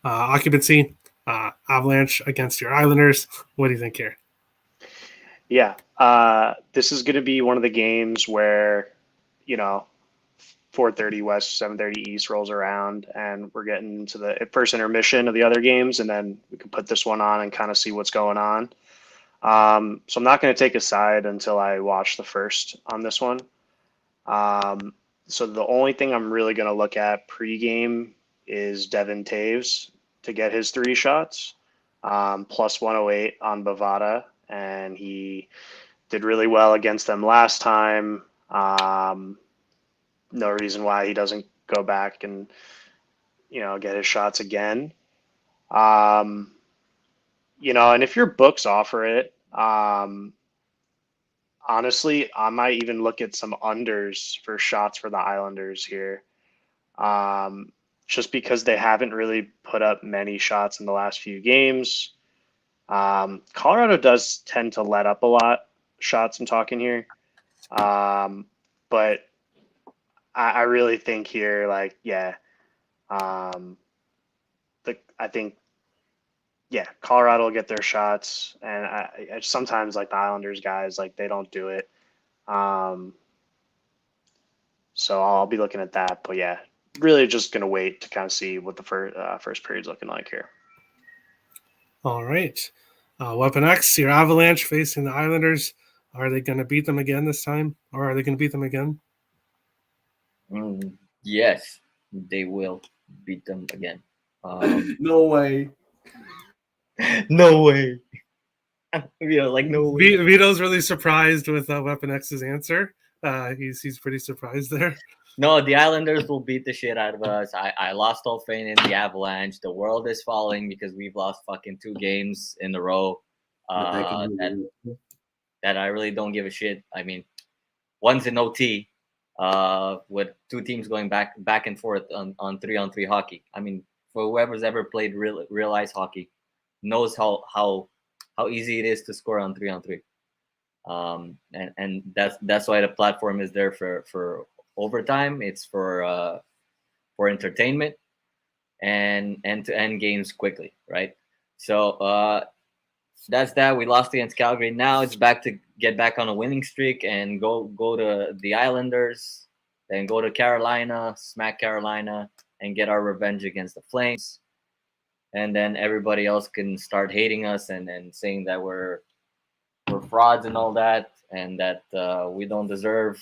Occupancy, Avalanche against your Islanders. What do you think here? Yeah, this is going to be one of the games where, 4:30 West, 7:30 East rolls around, and we're getting into the first intermission of the other games, and then we can put this one on and kind of see what's going on. So I'm not going to take a side until I watch the first on this one. So the only thing I'm really going to look at pregame is Devin Taves to get his 3 shots, plus 108 on Bovada, and he did really well against them last time. No reason why he doesn't go back and, get his shots again. And if your books offer it, honestly, I might even look at some unders for shots for the Islanders here. Just because they haven't really put up many shots in the last few games. Colorado does tend to let up a lot shots, I'm talking here. But I really think here, I think, Colorado will get their shots, and I sometimes the Islanders guys, they don't do it. So I'll be looking at that, but really just gonna wait to kind of see what the first period's looking like here. All right, Weapon X, your Avalanche facing the Islanders. Are they going to beat them again this time, or are they going to beat them again? Yes, they will beat them again. No way. No way. No way. Vito's really surprised with Weapon X's answer. He's pretty surprised there. No, the Islanders will beat the shit out of us. I lost all faith in the Avalanche. The world is falling because we've lost fucking 2 games in a row. That I really don't give a shit. I mean, one's in OT, with 2 teams going back and forth on 3-on-3 hockey. I mean, for whoever's ever played real ice hockey, knows how easy it is to score on 3-on-3. And that's why the platform is there for overtime. It's for entertainment and to end games quickly, right? So that's that. We lost against Calgary. Now it's back to get back on a winning streak and go to the Islanders, then go to Carolina, smack Carolina, and get our revenge against the Flames. And then everybody else can start hating us and saying that we're frauds and all that, and that we don't deserve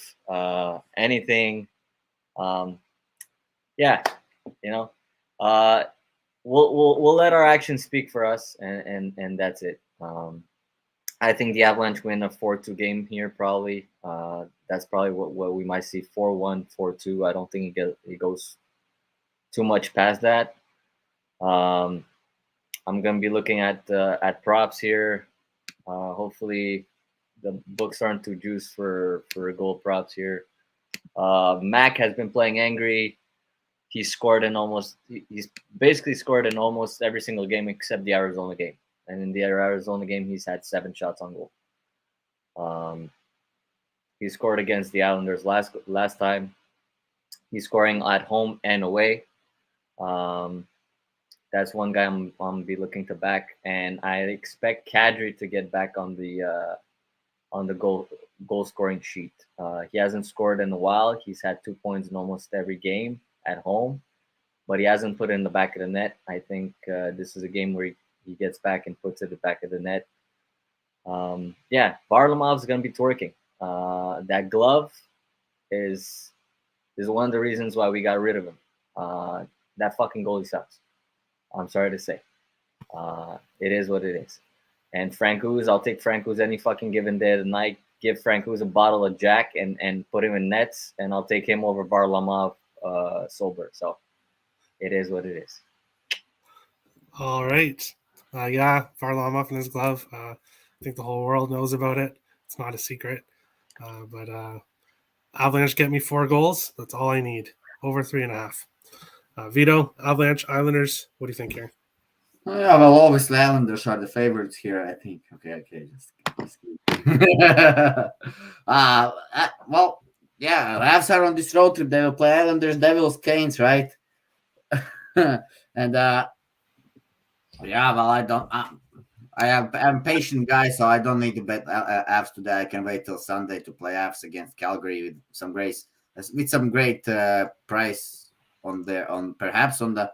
anything. We'll let our actions speak for us, and that's it. I think the Avalanche win a 4-2 game here, probably. That's probably what we might see, 4-1, 4-2. I don't think it goes too much past that. I'm gonna be looking at props here. Hopefully, the books aren't too juiced for goal props here. Mac has been playing angry. He's basically scored in almost every single game except the Arizona game. And in the Arizona game, he's had 7 shots on goal. He scored against the Islanders last time. He's scoring at home and away. That's one guy I'm be looking to back, and I expect Kadri to get back on the on the goal scoring sheet. He hasn't scored in a while. He's had 2 points in almost every game at home, but he hasn't put it in the back of the net. I think this is a game where he gets back and puts it at the back of the net. Yeah, Varlamov's going to be twerking. That glove is one of the reasons why we got rid of him. That fucking goalie sucks. I'm sorry to say. It is what it is. And Francouz, I'll take Francouz any fucking given day of the night. Give Francouz a bottle of Jack and put him in nets, and I'll take him over Varlamov sober. So it is what it is. All right. Yeah, Varlamov in his glove. I think the whole world knows about it. It's not a secret. But Avalanche get me 4 goals. That's all I need. Over 3.5. Vito, Avalanche, Islanders. What do you think here? Yeah, well, obviously Islanders are the favorites here, I think. Okay, just well, yeah, Avs are on this road trip. They will play Islanders, Devils, Canes, right? And yeah, well, I'm a patient guy, so I don't need to bet Avs today. I can wait till Sunday to play Avs against Calgary with some great price on perhaps on the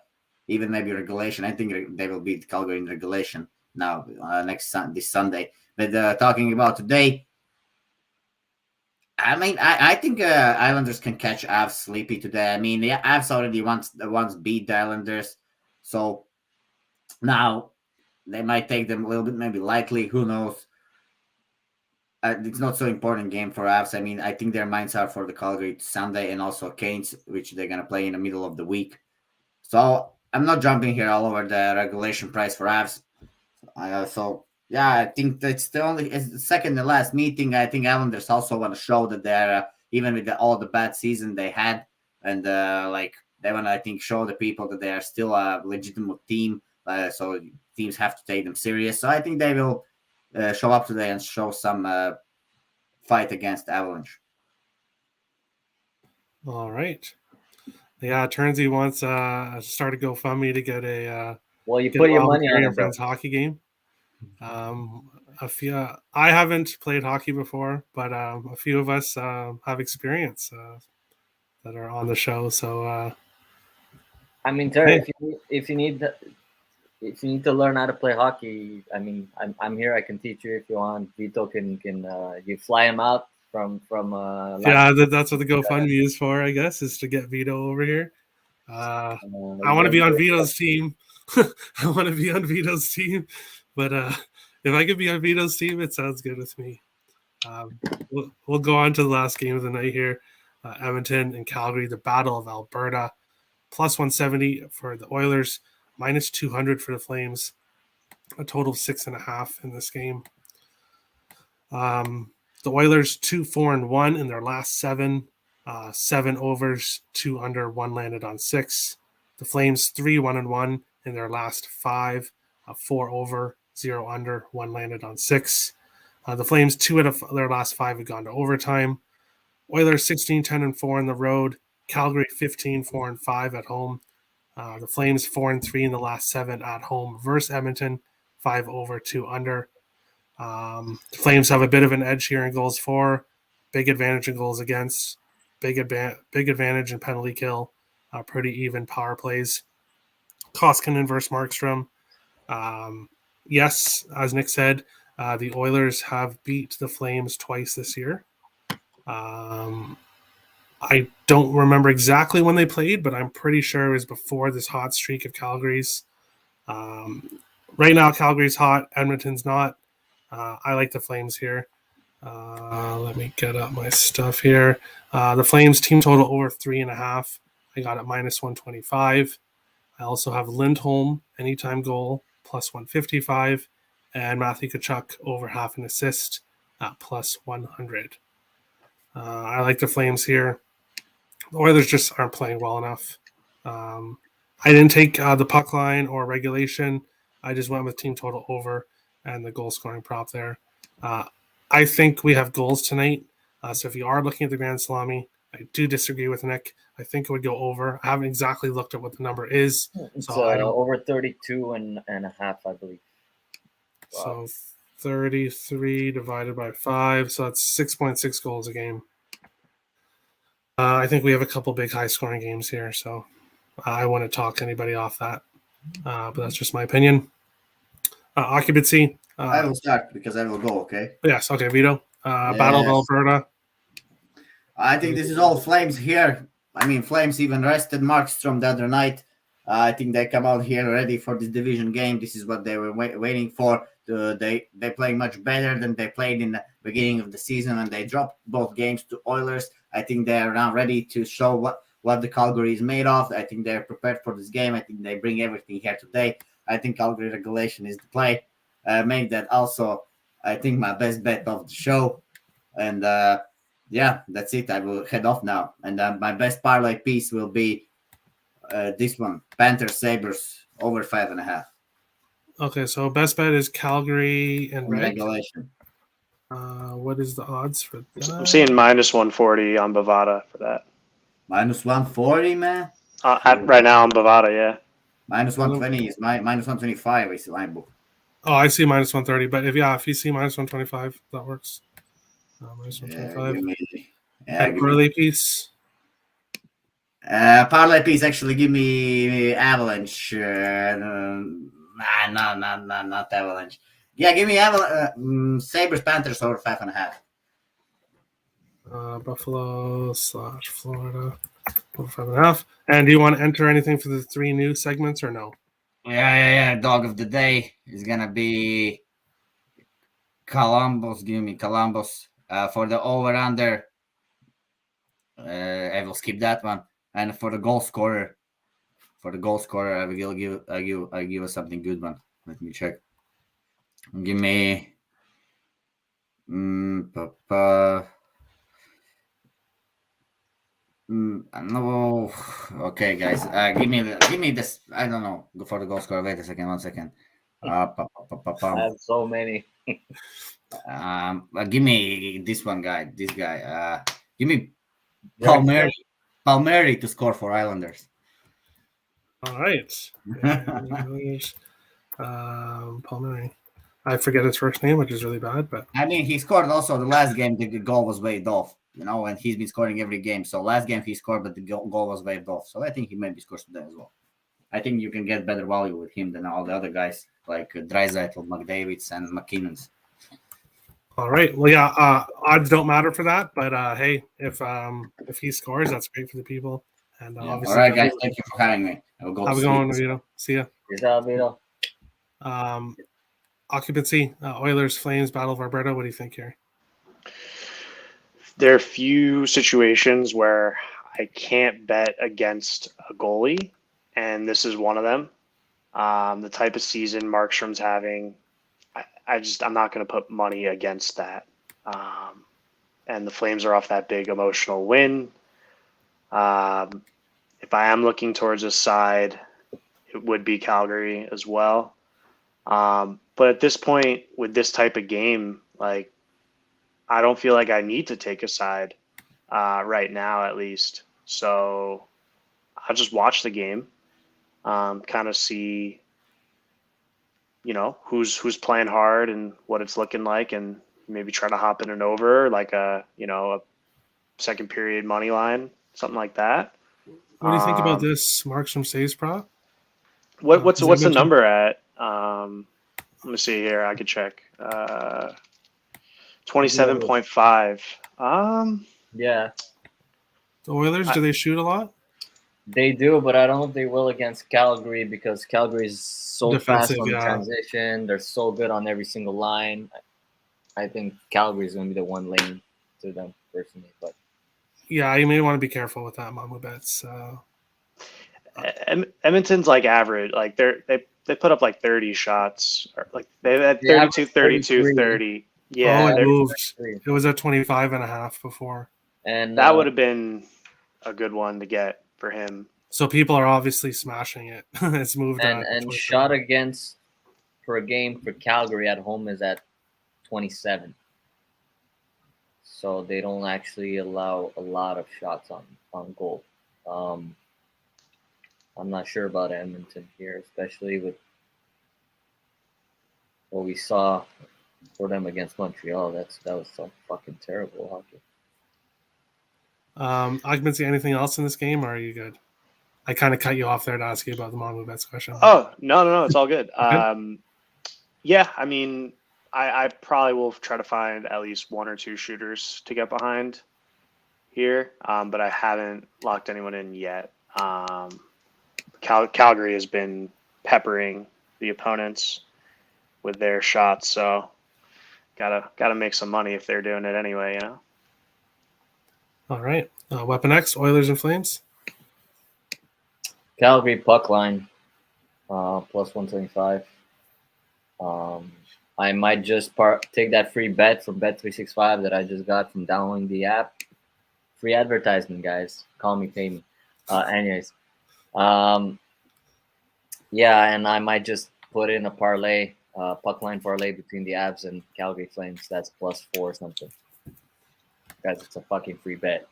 even maybe regulation. I think they will beat Calgary in regulation now this Sunday. But talking about today, I mean, I think Islanders can catch Avs sleepy today. I mean, the Avs already once beat the Islanders, so now they might take them a little bit maybe lightly. Who knows? It's not so important game for Avs. I mean, I think their minds are for the Calgary Sunday and also Canes, which they're gonna play in the middle of the week. So I'm not jumping here all over the regulation price for Avs. So yeah, I think it's the second to last meeting. I think Islanders also want to show that they're even with all the bad season they had, and like they want to, I think, show the people that they are still a legitimate team. So teams have to take them serious. So I think they will show up today and show some fight against Avalanche. All right. Yeah, Turnsy wants to start a GoFundMe to get a well, you put your money on your it, friend's hockey game. I haven't played hockey before, but a few of us have experience that are on the show. So I mean, Terry, hey. if you need to learn how to play hockey, I mean, I'm here. I can teach you if you want. Vito can you fly him out from yeah, that's what the GoFundMe is for, I guess, is to get Vito over here. I want to be on Vito's team. I want to be on Vito's team, but if I could be on Vito's team, it sounds good with me. We'll go on to the last game of the night here. Edmonton and Calgary, the Battle of Alberta. Plus 170 for the Oilers, minus 200 for the Flames. A total of 6.5 in this game. The Oilers 2-4-1 in their last 7. 7 overs, 2 under, 1 landed on 6. The Flames 3-1-1 in their last 5. 4 over, 0 under, 1 landed on 6. The Flames 2 out of their last 5 have gone to overtime. Oilers 16-10-4 on the road. Calgary 15-4-5 at home. The Flames 4-3 in the last 7 at home versus Edmonton, 5 over, 2 under. The Flames have a bit of an edge here in goals for, big advantage in goals against, big advantage in penalty kill, pretty even power plays. Koskinen versus Markstrom. Yes, as Nick said, the Oilers have beat the Flames twice this year. I don't remember exactly when they played, but I'm pretty sure it was before this hot streak of Calgary's. Right now, Calgary's hot. Edmonton's not. I like the Flames here. Let me get up my stuff here. The Flames team total over 3.5. I got it minus 125. I also have Lindholm anytime goal plus 155, and Matthew Tkachuk over half an assist at plus 100. I like the Flames here. The Oilers just aren't playing well enough. I didn't take the puck line or regulation. I just went with team total over and the goal scoring prop there. I think we have goals tonight. So if you are looking at the Grand Salami, I do disagree with Nick. I think it would go over. I haven't exactly looked at what the number is. It's so I don't, over 32 and a half, I believe. Wow. So 33 divided by 5, so that's 6.6 goals a game. I think we have a couple big high-scoring games here, so I wouldn't talk anybody off that. But that's just my opinion. Occupancy. I will start because I will go, okay? Yes, okay, Vito. Battle of Yes. Alberta. I think this is all Flames here. I mean, Flames even rested Markstrom the other night. I think they come out here ready for this division game. This is what they were waiting for. They play much better than they played in the beginning of the season, and they dropped both games to Oilers. I think they are now ready to show what the Calgary is made of. I think they're prepared for this game. I think they bring everything here today. I think Calgary regulation is the play. Make that also, I think, my best bet of the show. And yeah, that's it. I will head off now. And my best parlay piece will be this one: Panthers Sabres over 5.5 Okay, so best bet is Calgary and in red. regulation. What is the odds for that? I'm seeing minus 140 on Bovada for that. Minus 140, man. Right now on Bovada, yeah. Minus 120 is minus 125 is my book. Oh, I see minus 130, but if you see minus 125, that works. Minus 125. And parlay piece. Parlay piece actually give me Avalanche. Not Avalanche. Yeah, give me Sabres Panthers over 5.5. Buffalo / Florida over 5.5. And do you want to enter anything for the 3 new segments or no? Yeah. Dog of the day is gonna be Columbus. Give me Columbus for the over under. I will skip that one. And for the goal scorer, I will give us something good one. Let me check. Give me. No. Okay, guys. Give me this. I don't know. Go for the goal scorer. Wait a second. 1 second. I have so many. Give me this one guy. This guy. Give me Palmieri to score for Islanders. All right. Palmieri. I forget his first name, which is really bad. But I mean, he scored also the last game. The goal was waived off, and he's been scoring every game. So last game he scored, but the goal was waived off. So I think he maybe scores today as well. I think you can get better value with him than all the other guys like Draisaitl, McDavid's, and McKinnon's. All right. Well, yeah. Odds don't matter for that, but hey, if he scores, that's great for the people. And obviously, all right, guys. Thank you for having me. Have a good one, Vito. See ya. Good job, Vito. Occupancy, Oilers, Flames, Battle of Alberta. What do you think here? There are few situations where I can't bet against a goalie, and this is one of them. The type of season Markstrom's having, I'm not going to put money against that. And the Flames are off that big emotional win. If I am looking towards a side, it would be Calgary as well. But at this point, with this type of game, like, I don't feel like I need to take a side right now, at least. So I'll just watch the game, kind of see, who's playing hard and what it's looking like, and maybe try to hop in and over like a second period money line, something like that. What do you think about this Markstrom saves prop? What's the number at? Let me see here. I could check. 27.5. Yeah. The Oilers, do they shoot a lot? They do, but I don't know if they will against Calgary because Calgary is so Defensive, fast on the transition. They're so good on every single line. I think Calgary is going to be the one lane to them personally. But yeah, you may want to be careful with that, Mamu bets. Edmonton's like average. Like they put up like 30 shots. Or like they had 32, 32, 30. Yeah, it moved. It was at 25.5 before. And that would have been a good one to get for him. So people are obviously smashing it. It's moved. And shot against per game for Calgary at home is at 27. So they don't actually allow a lot of shots on goal. I'm not sure about Edmonton here, especially with what we saw for them against Montreal. That was so fucking terrible hockey. Occupancy, anything else in this game, or are you good? I kind of cut you off there to ask you about the Mongo bets question. Oh, no, it's all good. Good? Yeah, I mean, I probably will try to find at least one or two shooters to get behind here, but I haven't locked anyone in yet. Calgary has been peppering the opponents with their shots, so gotta make some money if they're doing it anyway, you know. All right. Weapon X, Oilers and Flames. Calgary puck line, plus 125. I might just take that free bet from Bet365 that I just got from downloading the app. Free advertisement, guys. Call me, pay me. Anyways, yeah, and I might just put in a parlay, puck line parlay between the Avs and Calgary Flames. That's plus 4 or something. Guys, it's a fucking free bet.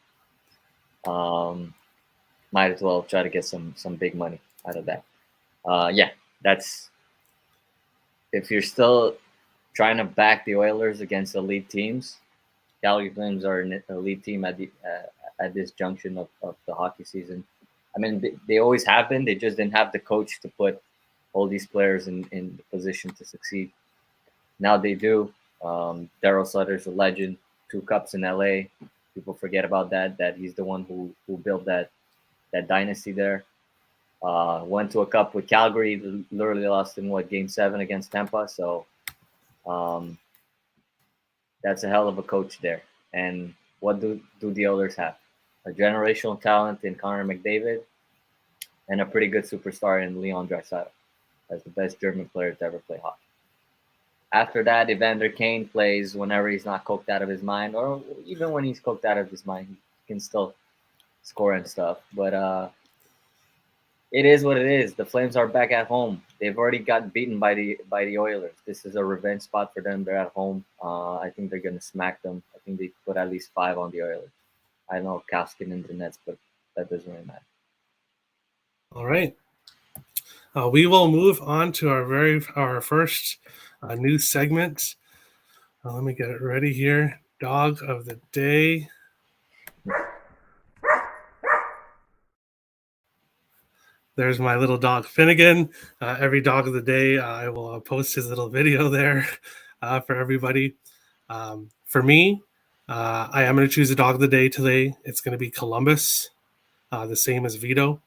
Might as well try to get some big money out of that. Yeah, that's if you're still trying to back the Oilers against elite teams. Calgary Flames are an elite team at this junction of the hockey season. I mean, they always have been. They just didn't have the coach to put all these players in the position to succeed. Now they do. Daryl Sutter's a legend. 2 cups in LA. People forget about that he's the one who built that dynasty there. Went to a cup with Calgary, literally lost in Game 7 against Tampa. So that's a hell of a coach there. And what do the Oilers have? A generational talent in Connor McDavid, and a pretty good superstar in Leon Draisaitl as the best German player to ever play hockey. After that, Evander Kane plays whenever he's not coked out of his mind, or even when he's coked out of his mind, he can still score and stuff. But it is what it is. The Flames are back at home. They've already gotten beaten by the Oilers. This is a revenge spot for them. They're at home. I think they're going to smack them. I think they put at least 5 on the Oilers. I know Kaskin in the nets, but that doesn't really matter. All right. We will move on to our first new segment. Let me get it ready here. Dog of the day. There's my little dog Finnegan. Every dog of the day, I will post his little video there for everybody. For me, I am going to choose a dog of the day today. It's going to be Columbus, the same as Vito.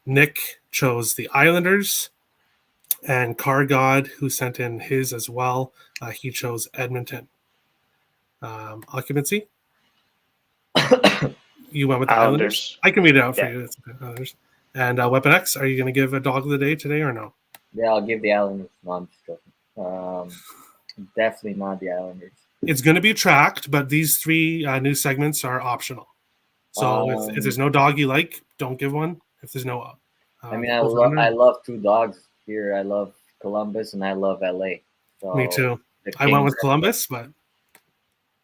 Nick chose the Islanders, and Car God, who sent in his as well, he chose Edmonton. Occupancy? You went with the Islanders. I can read it out for you. It's Islanders. And Weapon X, are you going to give a dog of the day today or no? Yeah, I'll give the Islanders. No, I'm just joking. Definitely not the Islanders. It's going to be tracked, but these 3 new segments are optional. So if there's no dog you like, don't give one. If there's no, I mean, I love 2 dogs here. I love Columbus and I love LA. So me too. I went with Columbus, but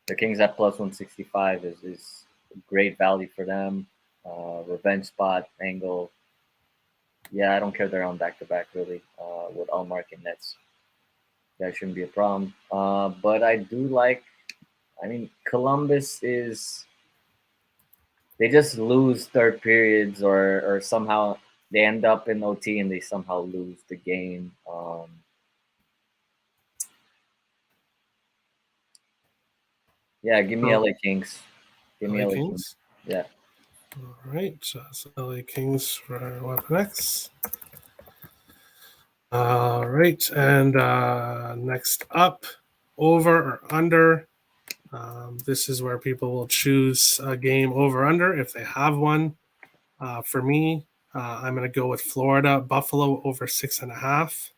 the Kings at plus 165 is great value for them. Revenge spot angle. Yeah, I don't care they're on back-to-back really with Allmark and Nets. That shouldn't be a problem. But I do like, I mean, Columbus is, they just lose third periods or somehow they end up in OT and they somehow lose the game. Yeah, give me LA Kings. Give me LA Kings. Yeah. All right. So LA Kings for Weapon X. All right. And next up, over or under. This is where people will choose a game over under if they have one. For me, I'm going to go with Florida Buffalo over 6.5.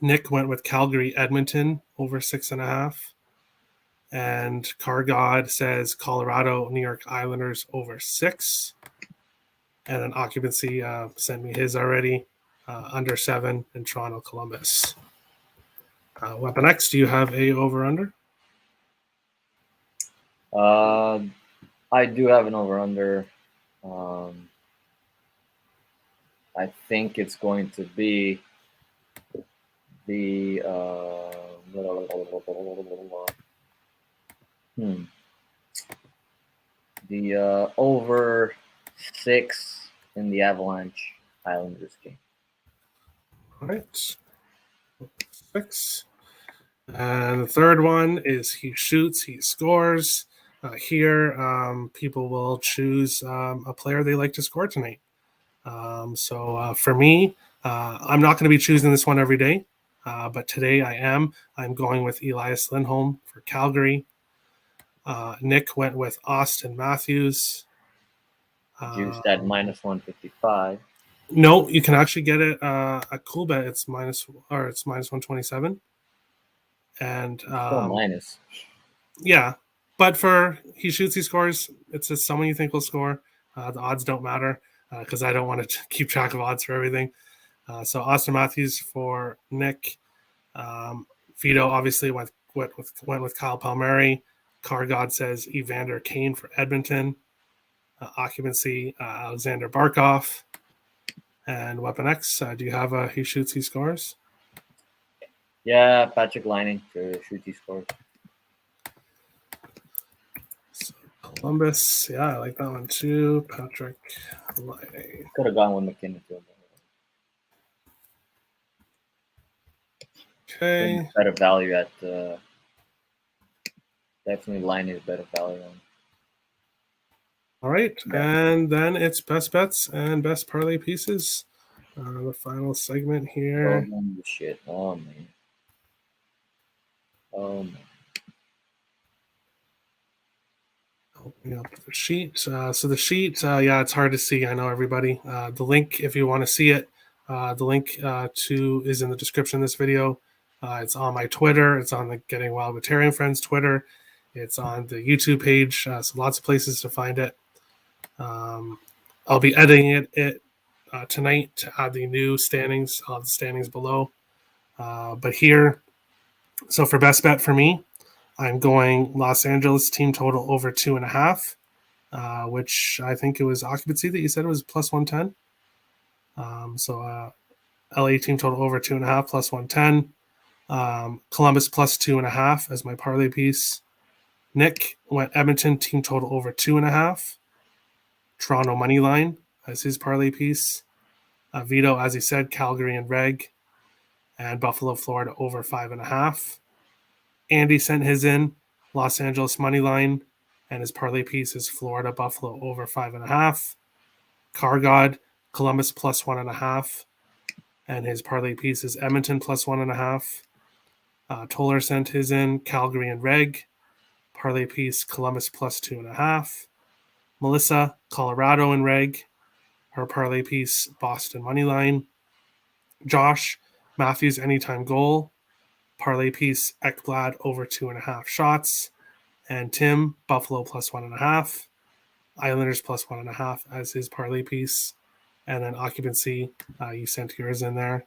Nick went with Calgary Edmonton over 6.5. And Car God says Colorado New York Islanders over 6. And an Occupancy sent me his already, under 7 in Toronto Columbus. Weapon X, do you have a over under? I do have an over under. I think it's going to be the over 6 in the Avalanche Islanders game. All right. 6. And the third one is he shoots, he scores. Here, people will choose a player they like to score tonight. So for me, I'm not going to be choosing this one every day, but today I am. I'm going with Elias Lindholm for Calgary. Nick went with Austin Matthews. Juiced at minus 155. No, you can actually get it at Cool Bet. It's minus 127. And Still minus. yeah, but for he shoots, he scores. It's just someone you think will score. The odds don't matter because I don't want to keep track of odds for everything. So Austin Matthews for Nick. Vito obviously went with Kyle Palmieri. Car God says Evander Kane for Edmonton. Occupancy Alexander Barkov. And Weapon X, do you have a he shoots, he scores? Yeah, Patrick Lining to shoot, he scores. So Columbus, yeah, I like that one too. Patrick Lining. Could have gone with McKinnon too. Okay. Better value at definitely Lining is better value on. All right, and then it's best bets and best parlay pieces. The final segment here. Oh shit! Oh man! Oh man! Opening up the sheet. So the sheet, yeah, it's hard to see. I know everybody. The link, if you want to see it, the link to is in the description of this video. It's on my Twitter. It's on the Getting Wild with Terry and Friends Twitter. It's on the YouTube page. So lots of places to find it. I'll be editing it tonight to add the new standings, all the standings below. But here, so for best bet for me, I'm going Los Angeles team total over 2.5, which I think it was occupancy that you said it was plus 110. So LA team total over 2.5 plus 110. Columbus plus 2.5 as my parlay piece. Nick went Edmonton team total over 2.5. Toronto money line as his parlay piece. Vito, as he said, Calgary and Reg, and Buffalo, Florida over 5.5. Andy sent his in Los Angeles money line, and his parlay piece is Florida Buffalo over 5.5. Car God, Columbus plus 1.5, and his parlay piece is Edmonton plus 1.5. Toller sent his in Calgary and Reg, parlay piece Columbus plus 2.5. Melissa, Colorado and Reg, her parlay piece Boston money line. Josh, Matthews anytime goal, parlay piece Ekblad over 2.5 shots, and Tim, Buffalo plus 1.5, Islanders plus 1.5 as his parlay piece, and then occupancy, you sent yours in there.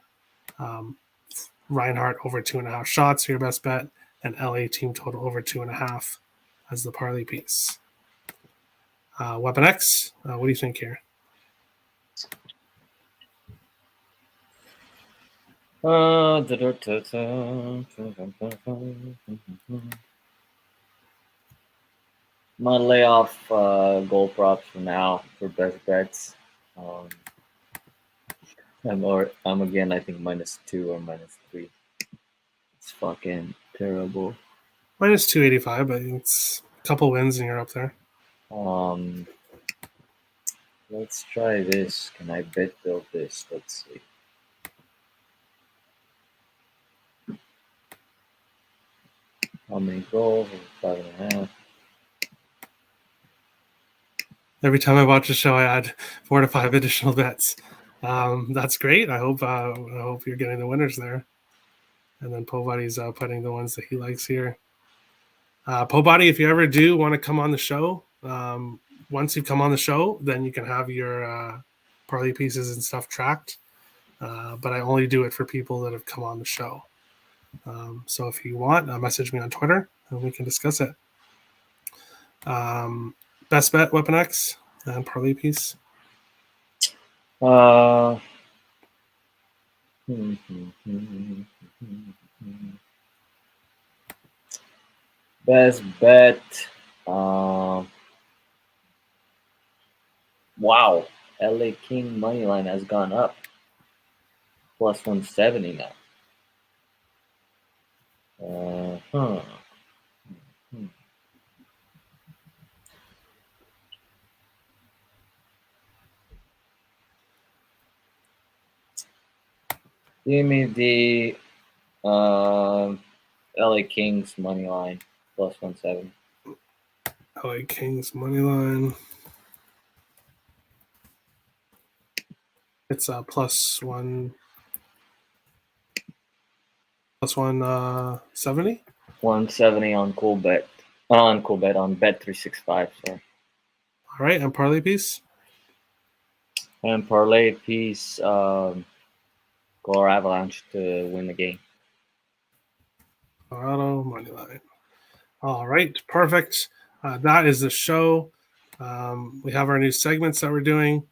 Reinhardt over 2.5 shots for your best bet, and LA team total over 2.5 as the parlay piece. Weapon X, what do you think here? I'm gonna lay off goal props for now for best bets. I'm again, I think -2 or -3. It's fucking terrible. Minus 285, but it's a couple wins and you're up there. Let's try this. Can I bet build this? Let's see. How many goals? 5.5. Every time I watch a show, I add 4 to 5 additional bets. That's great. I hope you're getting the winners there. And then Pobody's putting the ones that he likes here. Pobody, if you ever do want to come on the show, once you come on the show, then you can have your parlay pieces and stuff tracked. But I only do it for people that have come on the show. So if you want, message me on Twitter and we can discuss it. Best bet, Weapon X, and parlay piece. Best bet. Wow. LA King money line has gone up. Plus 170 now. Give me the LA Kings money line plus 170. LA Kings money line. It's plus 170. 170 on Coolbet. On Bet365, sorry. All right, and parlay piece. And parlay piece, Colorado Avalanche to win the game. Colorado money line. All right, perfect. That is the show. We have our new segments that we're doing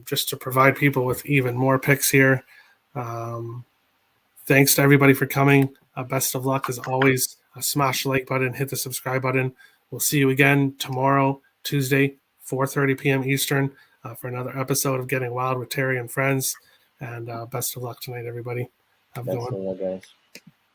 just to provide people with even more picks here. Thanks to everybody for coming. Best of luck as always. Smash the like button, hit the subscribe button. We'll see you again tomorrow, Tuesday, 4:30 p.m. Eastern, for another episode of Getting Wild with Terry and Friends. And best of luck tonight, everybody. Have a good one. Best of luck, guys.